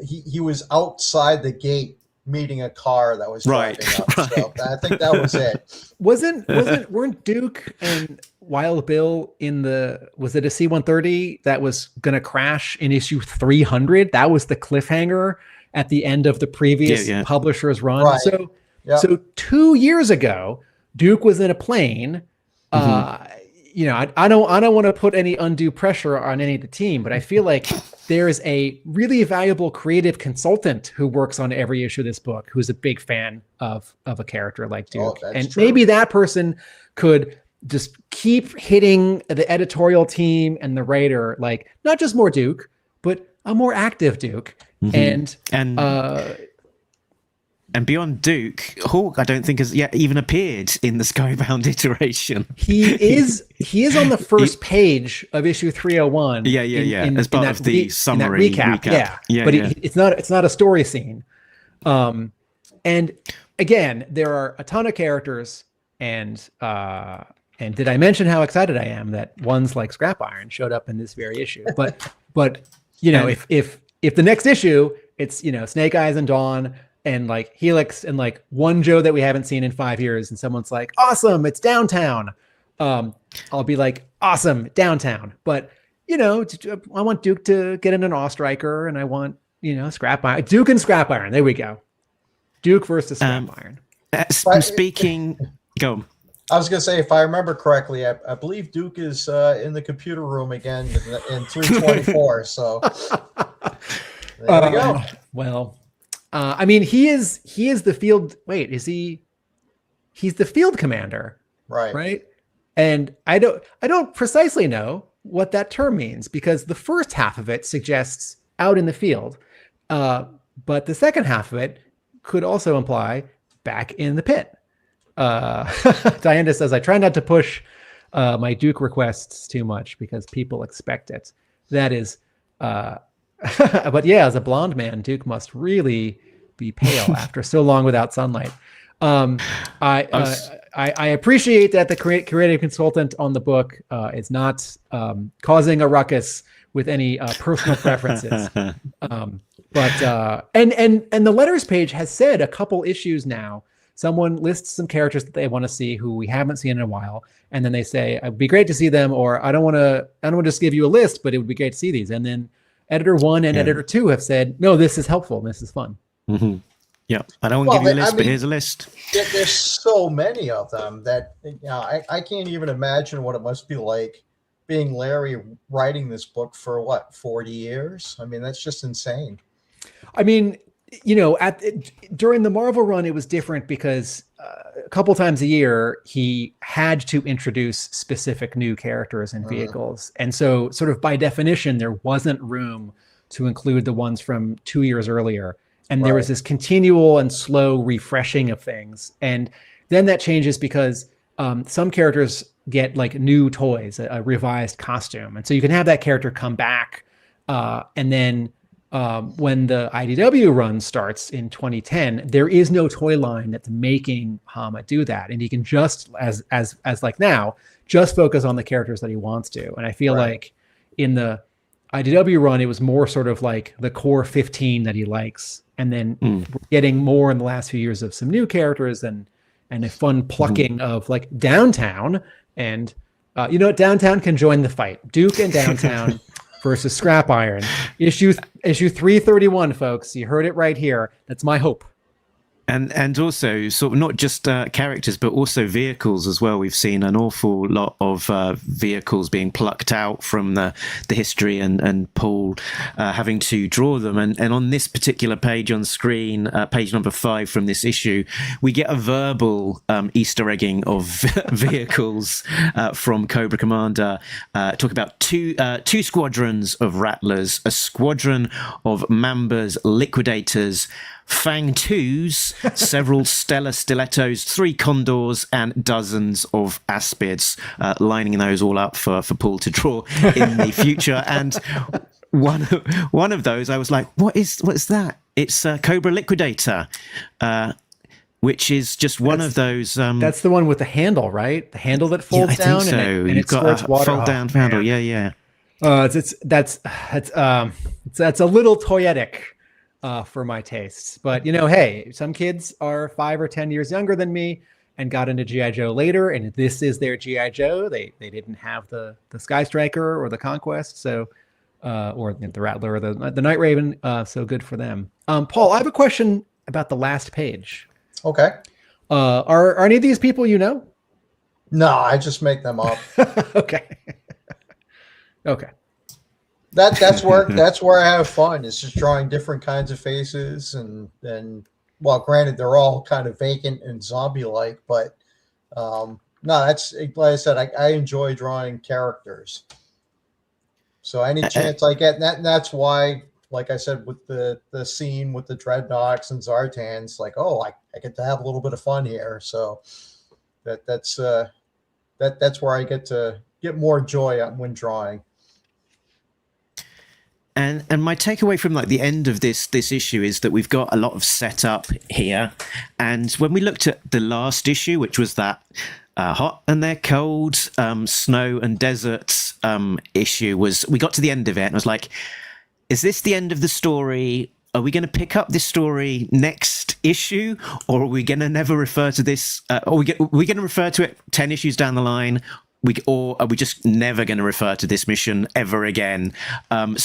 he was outside the gate meeting a car that was driving up. Right. So I think that was it. Weren't Duke and Wild Bill was it a C-130 that was going to crash in issue 300? That was the cliffhanger at the end of the previous publisher's run. Right. So 2 years ago, Duke was in a plane. I don't want to put any undue pressure on any of the team, but I feel like there's a really valuable creative consultant who works on every issue of this book, who's a big fan of a character like Duke. And true. Maybe that person could just keep hitting the editorial team and the writer, like not just more Duke, but a more active Duke. And beyond Duke, Hawk, I don't think has yet even appeared in the Skybound iteration. He is on the first page of issue 301. As part of the summary recap. But it's not a story scene. And again, there are a ton of characters, and did I mention how excited I am that ones like Scrap Iron showed up in this very issue? But if the next issue it's Snake Eyes and Dawn and like Helix and like one Joe that we haven't seen in 5 years, and someone's like, awesome, it's downtown. I'll be like, awesome, downtown. But I want Duke to get in an Awe Striker, and I want Scrap Iron, Duke and Scrap Iron. There we go, Duke versus Scrap Iron. Speaking, go. I was going to say, if I remember correctly, I believe Duke is in the computer room again in 324. So there we go. Well, I mean, he is the field. Wait, is he? He's the field commander, right? And I don't precisely know what that term means, because the first half of it suggests out in the field, but the second half of it could also imply back in the pit. Diana says, I try not to push my Duke requests too much because people expect it. That is, but yeah, as a blonde man, Duke must really be pale after so long without sunlight. I appreciate that the creative consultant on the book is not causing a ruckus with any personal preferences. But the letters page has said a couple issues now. Someone lists some characters that they want to see who we haven't seen in a while, and then they say it'd be great to see them, or I don't want to just give you a list, but it would be great to see these. And then editor 1 and editor 2 have said, no, this is helpful, this is fun. Yeah, I don't want to give you a list, but here's a list. There's so many of them that I can't even imagine what it must be like being Larry writing this book for what 40 years. I mean, that's just insane. I mean, during the Marvel run, it was different because a couple times a year he had to introduce specific new characters and vehicles, and so sort of by definition, there wasn't room to include the ones from 2 years earlier. And there was this continual and slow refreshing of things. And then that changes because some characters get like new toys, a revised costume. And so you can have that character come back. And then when the IDW run starts in 2010, there is no toy line that's making Hama do that. And he can just, as like now, just focus on the characters that he wants to. And I feel like in the IDW run, it was more sort of like the core 15 that he likes. And then we're getting more in the last few years of some new characters and a fun plucking of like Downtown. And Downtown can join the fight. Duke and Downtown versus Scrap Iron. Issue 331, folks. You heard it right here. That's my hope. And also sort of not just characters, but also vehicles as well. We've seen an awful lot of vehicles being plucked out from the history and Paul having to draw them. And on this particular page on screen, page number 5 from this issue, we get a verbal Easter egging of vehicles from Cobra Commander. Talk about two squadrons of Rattlers, a squadron of Mambas, Liquidators, Fang 2s, several Stellar Stilettos, 3 Condors, and dozens of Aspids, lining those all up for Paul to draw in the future. And one of those, I was like, what is that? It's Cobra Liquidator, which is just one of those. That's the one with the handle, right? The handle that folds down. I think so. And You've got a fold down handle. Yeah. That's a little toyetic. For my tastes, but hey, some kids are 5 or 10 years younger than me and got into G.I. Joe later, and this is their G.I. Joe. They didn't have the Sky Striker or the Conquest, so or the Rattler or the Night Raven. So good for them. Paul, I have a question about the last page. Okay. Are any of these people you know? No, I just make them up. Okay. Okay. That's where I have fun. It's just drawing different kinds of faces and well, granted they're all kind of vacant and zombie like, but no, that's like I said, I enjoy drawing characters. So any chance I get, and that's why, like I said, with the scene with the Dreadnoks and Zartans, like, oh, I get to have a little bit of fun here. So that's where I get more joy when drawing. And my takeaway from like the end of this issue is that we've got a lot of setup here. And when we looked at the last issue, which was that hot and they're cold, snow and desert issue, we got to the end of it and I was like, is this the end of the story? Are we going to pick up this story next issue, or are we going to never refer to this? Are we going to refer to it 10 issues down the line? Or are we just never going to refer to this mission ever again? And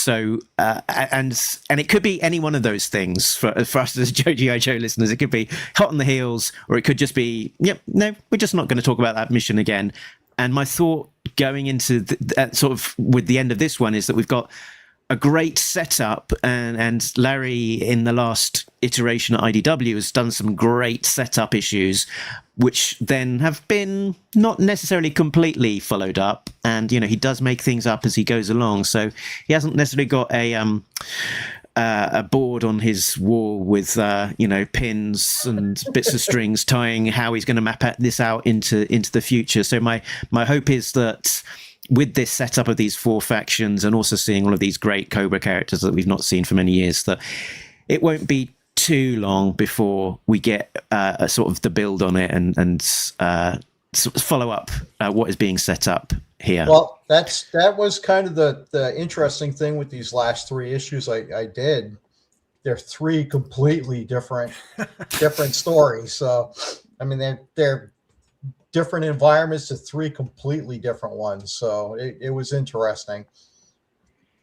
it could be any one of those things for us as G.I. Joe listeners. It could be hot on the heels, or it could just be, no, we're just not going to talk about that mission again. And my thought going into sort of with the end of this one is that we've got a great setup, and Larry in the last iteration at IDW has done some great setup issues, which then have been not necessarily completely followed up. And he does make things up as he goes along, so he hasn't necessarily got a board on his wall with pins and bits of strings tying how he's going to map this out into the future. So my hope is that with this setup of these 4 factions and also seeing all of these great Cobra characters that we've not seen for many years, that it won't be too long before we get a sort of the build on it and sort of follow up what is being set up here. Well, that was kind of the interesting thing with these last 3 issues I did. They're 3 completely different stories. So I mean they're different environments to 3 completely different ones. So it was interesting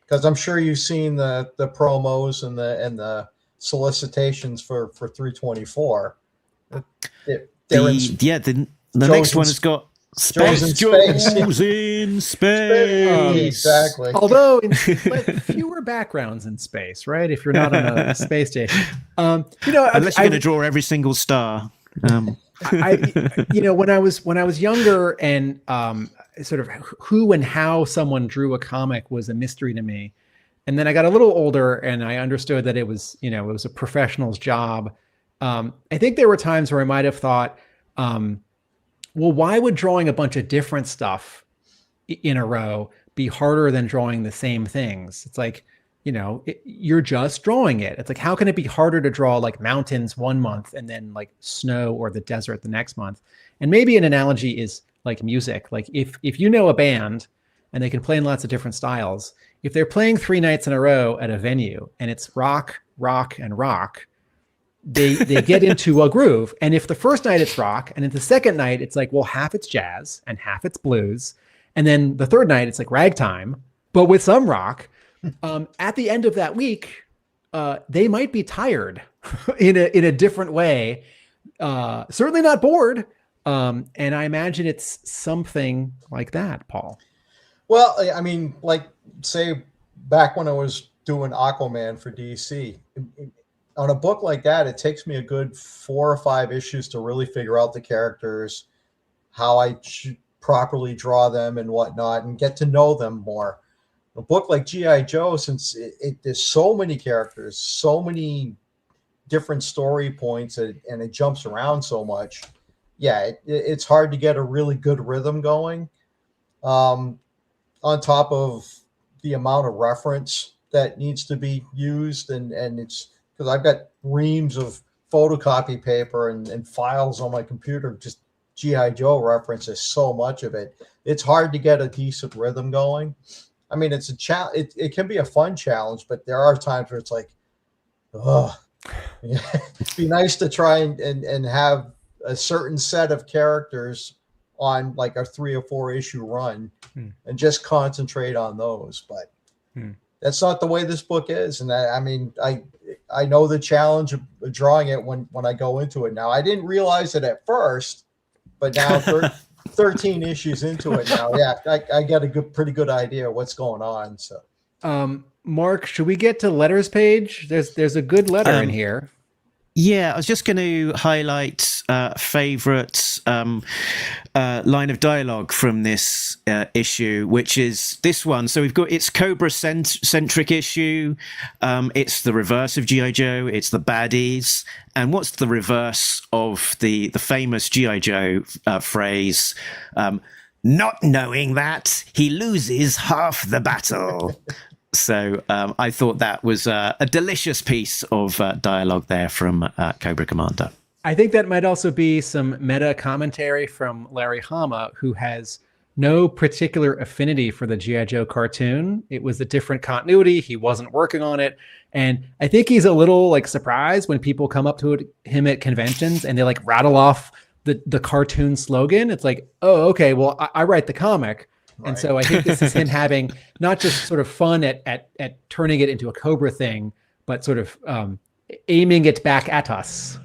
because I'm sure you've seen the promos and the solicitations for 324. The next one has got Joe's in space. Joe's in space. Exactly. Although but fewer backgrounds in space, right? If you're not on a space station, unless you're going to draw every single star. when I was younger, and sort of who and how someone drew a comic was a mystery to me. And then I got a little older, and I understood that it was a professional's job. I think there were times where I might have thought, well, why would drawing a bunch of different stuff in a row be harder than drawing the same things? It's like, you're just drawing it. It's like, how can it be harder to draw like mountains one month and then like snow or the desert the next month? And maybe an analogy is like music. Like if you know a band and they can play in lots of different styles, if they're playing 3 nights in a row at a venue and it's rock, rock, and rock, they get into a groove. And if the first night it's rock, and then the second night it's like, well, half it's jazz and half it's blues, and then the third night it's like ragtime, but with some rock. At the end of that week, they might be tired in a different way. Certainly not bored. And I imagine it's something like that, Paul. Well, I mean, like, say back when I was doing Aquaman for DC, on a book like that, it takes me a good 4 or 5 issues to really figure out the characters, how I should properly draw them and whatnot, and get to know them more. A book like G.I. Joe, since there's so many characters, so many different story points, and it jumps around so much, it's hard to get a really good rhythm going. On top of the amount of reference that needs to be used, and it's because I've got reams of photocopy paper and files on my computer, just G.I. Joe references, so much of it. It's hard to get a decent rhythm going. I mean, it's a challenge. It can be a fun challenge, but there are times where it's like, oh, it'd be nice to try and have a certain set of characters on like a 3 or 4 issue run and just concentrate on those. But that's not the way this book is. And I know the challenge of drawing it when I go into it now. I didn't realize it at first, but now 13 issues into it now, I got a pretty good idea of what's going on. So, Mark, should we get to letters page? There's a good letter in here. Yeah, I was just going to highlight favorite line of dialogue from this issue, which is this one. So it's Cobra-centric issue. It's the reverse of G.I. Joe. It's the baddies. And what's the reverse of the famous G.I. Joe phrase? Not knowing that, he loses half the battle. So I thought that was a delicious piece of dialogue there from Cobra Commander. I think that might also be some meta commentary from Larry Hama, who has no particular affinity for the G.I. Joe cartoon. It was a different continuity. He wasn't working on it. And I think he's a little like surprised when people come up to him at conventions and they like rattle off the cartoon slogan. It's like, oh, okay, well, I write the comic. And so I think this is him having not just sort of fun at turning it into a Cobra thing, but sort of aiming it back at us.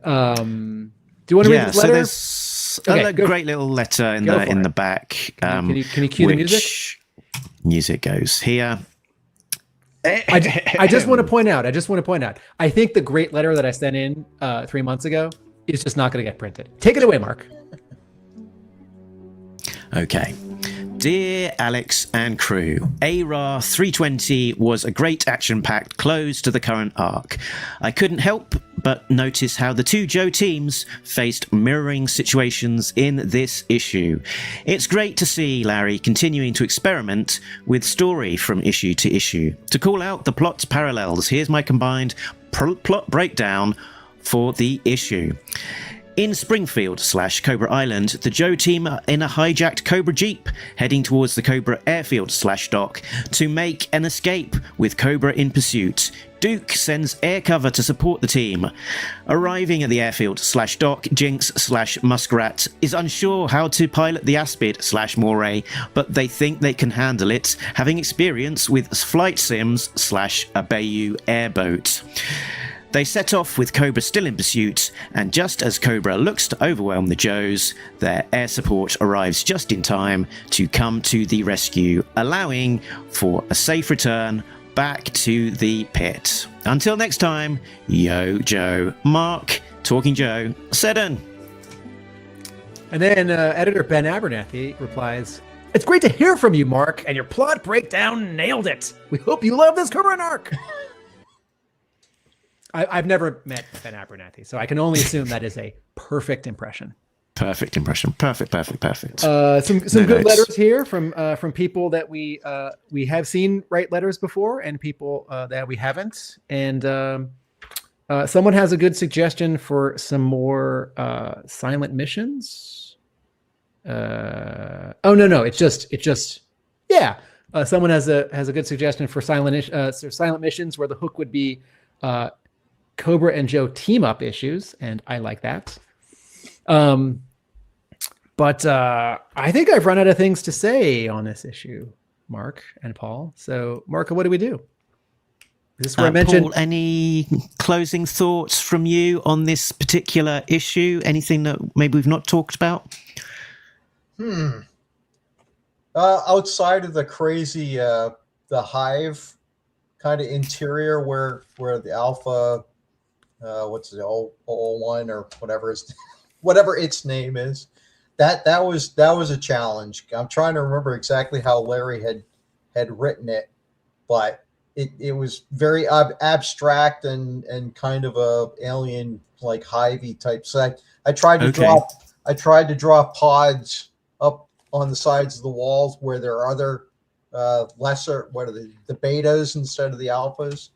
Do you want to read this letter? So there's a great little letter in the back. Can you cue the music? Music goes here. I just want to point out. I think the great letter that I sent in 3 months ago is just not going to get printed. Take it away, Mark. Okay. Dear Alex and crew, ARAH 320 was a great action-packed close to the current arc. I couldn't help but notice how the 2 Joe teams faced mirroring situations in this issue. It's great to see Larry continuing to experiment with story from issue to issue. To call out the plot's parallels, here's my combined plot breakdown for the issue. In Springfield/Cobra Island, the Joe team are in a hijacked Cobra Jeep, heading towards the Cobra Airfield/dock to make an escape with Cobra in pursuit. Duke sends air cover to support the team. Arriving at the airfield/dock, Jinx/Muskrat is unsure how to pilot the Aspid/Moray, but they think they can handle it, having experience with flight sims/a Bayou airboat. They set off with Cobra still in pursuit, and just as Cobra looks to overwhelm the Joes, their air support arrives just in time to come to the rescue, allowing for a safe return back to the pit. Until next time, yo Joe, Mark, Talking Joe, Seddon. And then editor Ben Abernathy replies, "It's great to hear from you, Mark, and your plot breakdown nailed it. We hope you love this current arc." I've never met Ben Abernathy, so I can only assume that is a perfect impression. Perfect impression. Perfect. Some good letters here from people that we have seen write letters before, and people that we haven't. And someone has a good suggestion for some more silent missions. No, it's just yeah. Someone has a good suggestion for silent missions where the hook would be Cobra and Joe team up issues, and I like that. But I think I've run out of things to say on this issue, Mark and Paul. So, Mark, what do we do? This is where I mentioned. Paul, any closing thoughts from you on this particular issue? Anything that maybe we've not talked about? Outside of the crazy, the hive kind of interior where the Alpha, what's it, 001 or whatever its name is, that was a challenge. I'm trying to remember exactly how Larry had written it, but it was very abstract and kind of a alien like hivey type. So I tried to draw pods up on the sides of the walls where there are other lesser, what are the betas instead of the alphas.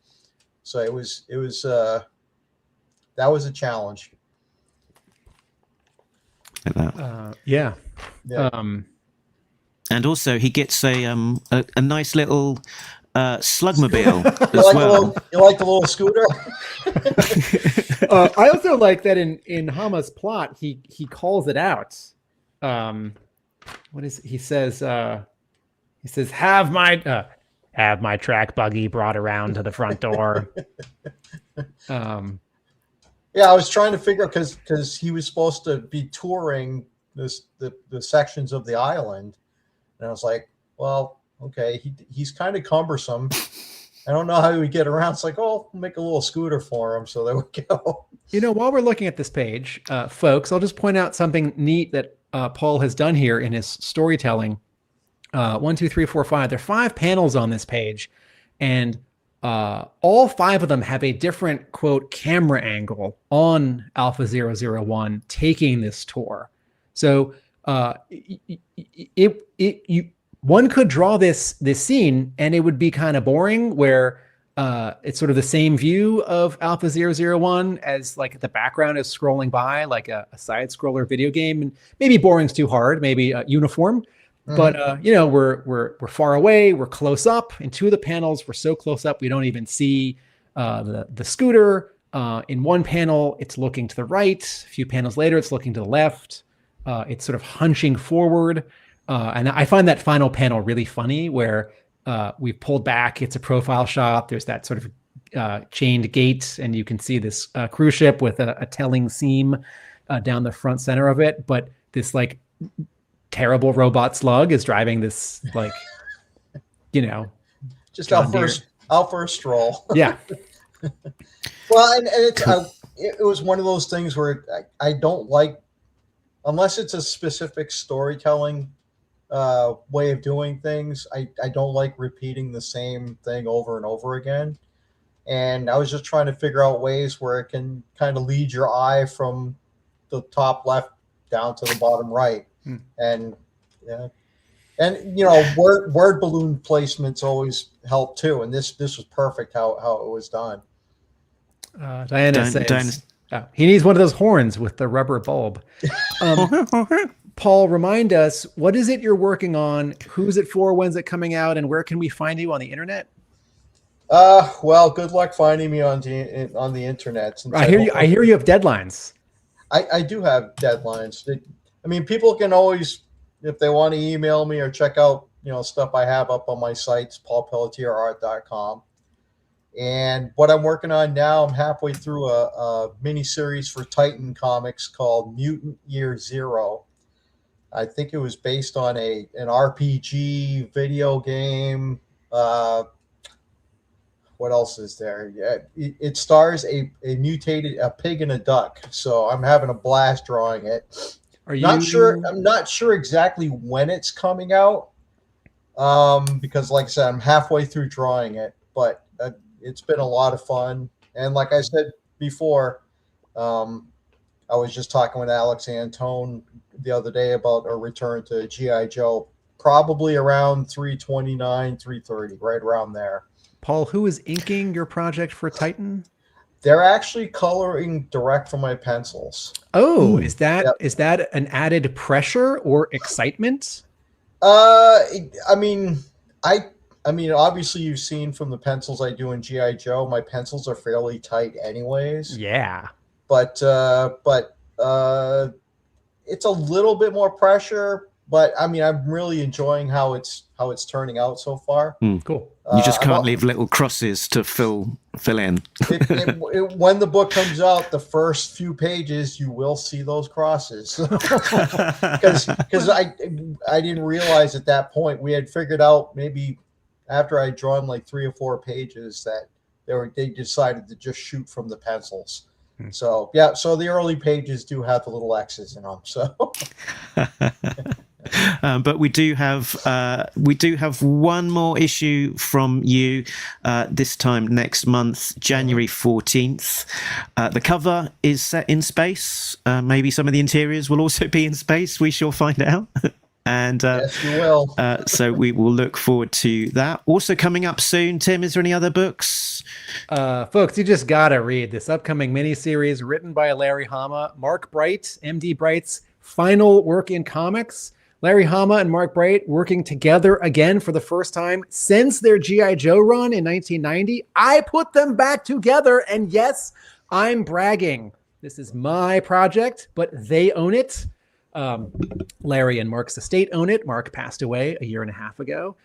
So it was that was a challenge. Yeah. And also he gets a nice little slugmobile as well. You like the little scooter? I also like that in Hama's plot, he calls it out. What is he says? He says, have my track buggy brought around to the front door. Yeah, I was trying to figure out because he was supposed to be touring the sections of the island, and I was like, well, okay, he's kind of cumbersome. I don't know how we get around. It's like, oh, we'll make a little scooter for him. So there we go. While we're looking at this page, folks, I'll just point out something neat that Paul has done here in his storytelling. 1, 2, 3, 4, 5. There are 5 panels on this page, and all 5 of them have a different, quote, camera angle on Alpha 001 taking this tour. So one could draw this scene and it would be kind of boring, where it's sort of the same view of Alpha 001 as like the background is scrolling by like a side scroller video game, and maybe boring's too hard, maybe uniform. But we're far away, we're close up. In 2 of the panels, we're so close up we don't even see the scooter. In one panel, it's looking to the right. A few panels later, it's looking to the left. It's sort of hunching forward. And I find that final panel really funny, where we've pulled back. It's a profile shot. There's that sort of chained gate, and you can see this cruise ship with a telling seam down the front center of it. But this like terrible robot slug is driving this, like, just out for a stroll. Yeah. Well, and it was one of those things where I don't like, unless it's a specific storytelling way of doing things, I don't like repeating the same thing over and over again. And I was just trying to figure out ways where it can kind of lead your eye from the top left down to the bottom right. And word balloon placements always help too, and this was perfect how it was done. Diana says He needs one of those horns with the rubber bulb. Paul, remind us, what is it you're working on? Who's it for? When's it coming out? And where can we find you on the internet? Well, good luck finding me on the internet. Since I hear you have deadlines. I do have deadlines. I mean, people can always, if they want to email me or check out, stuff I have up on my sites, paulpelletierart.com. And what I'm working on now, I'm halfway through a mini series for Titan Comics called Mutant Year Zero. I think it was based on an RPG video game. What else is there? Yeah, it stars a pig and a duck. So I'm having a blast drawing it. I'm not sure exactly when it's coming out. Because like I said, I'm halfway through drawing it, but it's been a lot of fun. And like I said before, I was just talking with Alex Antone the other day about a return to G.I. Joe, probably around 329, 330, right around there. Paul, who is inking your project for Titan? They're actually coloring direct from my pencils. Oh, is that an added pressure or excitement? I mean, obviously you've seen from the pencils I do in G.I. Joe, my pencils are fairly tight anyways. Yeah. But it's a little bit more pressure, but I mean, I'm really enjoying how it's turning out so far. Cool. You just can't leave little crosses to fill in. When the book comes out, the first few pages, you will see those crosses. Because I didn't realize at that point, we had figured out maybe after I'd drawn like 3 or 4 pages that they decided to just shoot from the pencils. So yeah, so the early pages do have the little X's in them. So, but we do have one more issue from you this time next month, January 14th. The cover is set in space. Maybe some of the interiors will also be in space. We shall find out. And yes, you will. So we will look forward to that. Also coming up soon, Tim, is there any other books? Folks, you just got to read this upcoming miniseries written by Larry Hama, Mark Bright, MD Bright's final work in comics. Larry Hama and Mark Bright working together again for the first time since their G.I. Joe run in 1990. I put them back together, and yes, I'm bragging. This is my project, but they own it. Larry and Mark's estate own it. Mark passed away a year and a half ago.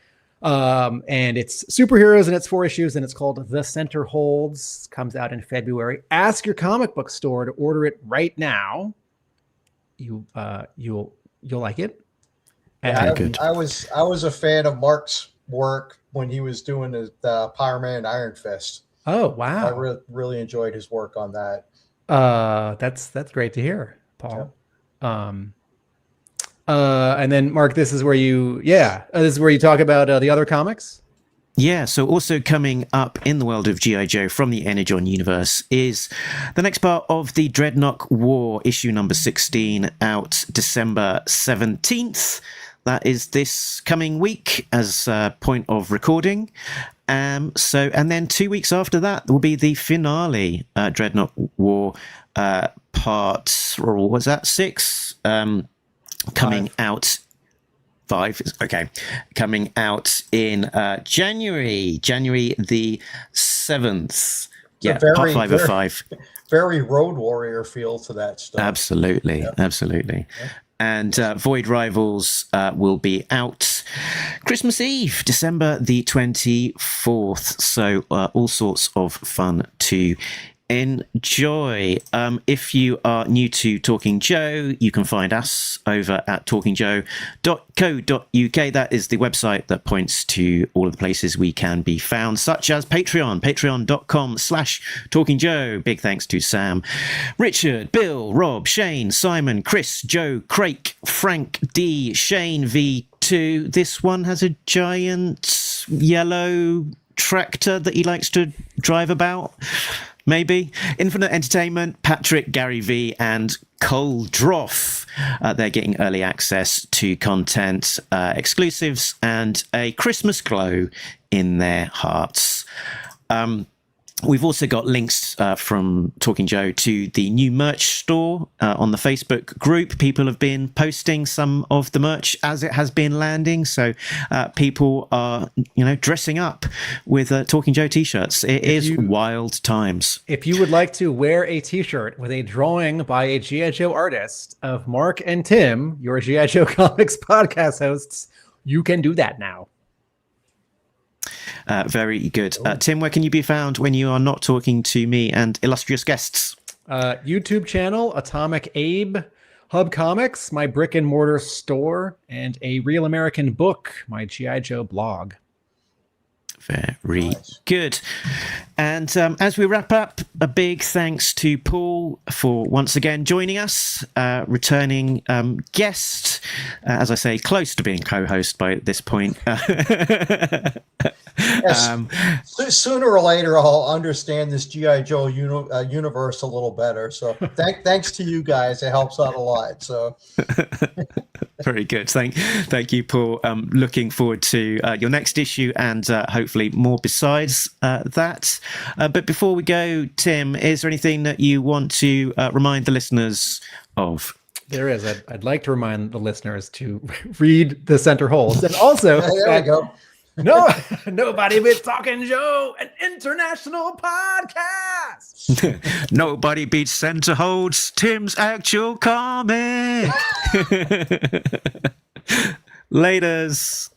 And it's superheroes, and it's 4 issues, and it's called The Center Holds. Comes out in February. Ask your comic book store to order it right now. You'll like it. Yeah, I was a fan of Mark's work when he was doing the Power Man and Iron Fist. Oh wow! I really enjoyed his work on that. That's great to hear, Paul. Yeah. And then Mark, this is where you talk about the other comics. Yeah, so also coming up in the world of G.I. Joe from the Energon universe is the next part of the Dreadnought War, issue number 16, out December 17th. That is this coming week as a point of recording. And then 2 weeks after that will be the finale, Dreadnought War part, or what was that, 6? Coming out 5. Okay. Coming out in January the 7th. Yeah, part 5 of 5. Very Road Warrior feel to that stuff. Absolutely. Yep. Absolutely. Yep. And Void Rivals will be out Christmas Eve, December the 24th. So all sorts of fun to enjoy. If you are new to Talking Joe, you can find us over at talkingjoe.co.uk. That is the website that points to all of the places we can be found, such as patreon.com/talkingjoe. Big thanks to Sam, Richard, Bill, Rob, Shane, Simon, Chris, Joe, Craig, Frank D, Shane V2. This one has a giant yellow tractor that he likes to drive about. Maybe. Infinite Entertainment, Patrick, Gary V, and Cole Droff. They're getting early access to content, exclusives, and a Christmas glow in their hearts. We've also got links from Talking Joe to the new merch store on the Facebook group. People have been posting some of the merch as it has been landing, so people are, dressing up with Talking Joe t-shirts. It is wild times. If you would like to wear a t-shirt with a drawing by a G.I. Joe artist of Mark and Tim, your G.I. Joe Comics podcast hosts, you can do that now. Very good. Tim, where can you be found when you are not talking to me and illustrious guests? YouTube channel, Atomic Abe, Hub Comics, my brick and mortar store, and A Real American Book, my G.I. Joe blog. Very good. And as we wrap up, a big thanks to Paul for once again joining us, returning guest, as I say, close to being co-host by this point. Yes. Sooner or later, I'll understand this G.I. Joe universe a little better. So thanks to you guys. It helps out a lot. So very good. Thank you, Paul. Looking forward to your next issue and hopefully more besides that. But before we go, Tim, is there anything that you want to remind the listeners of? There is. I'd like to remind the listeners to read the center holds, and also there we go. No, Nobody Beats Talking Joe, an international podcast. Nobody Beats Center Holds, Tim's actual comic. Laters.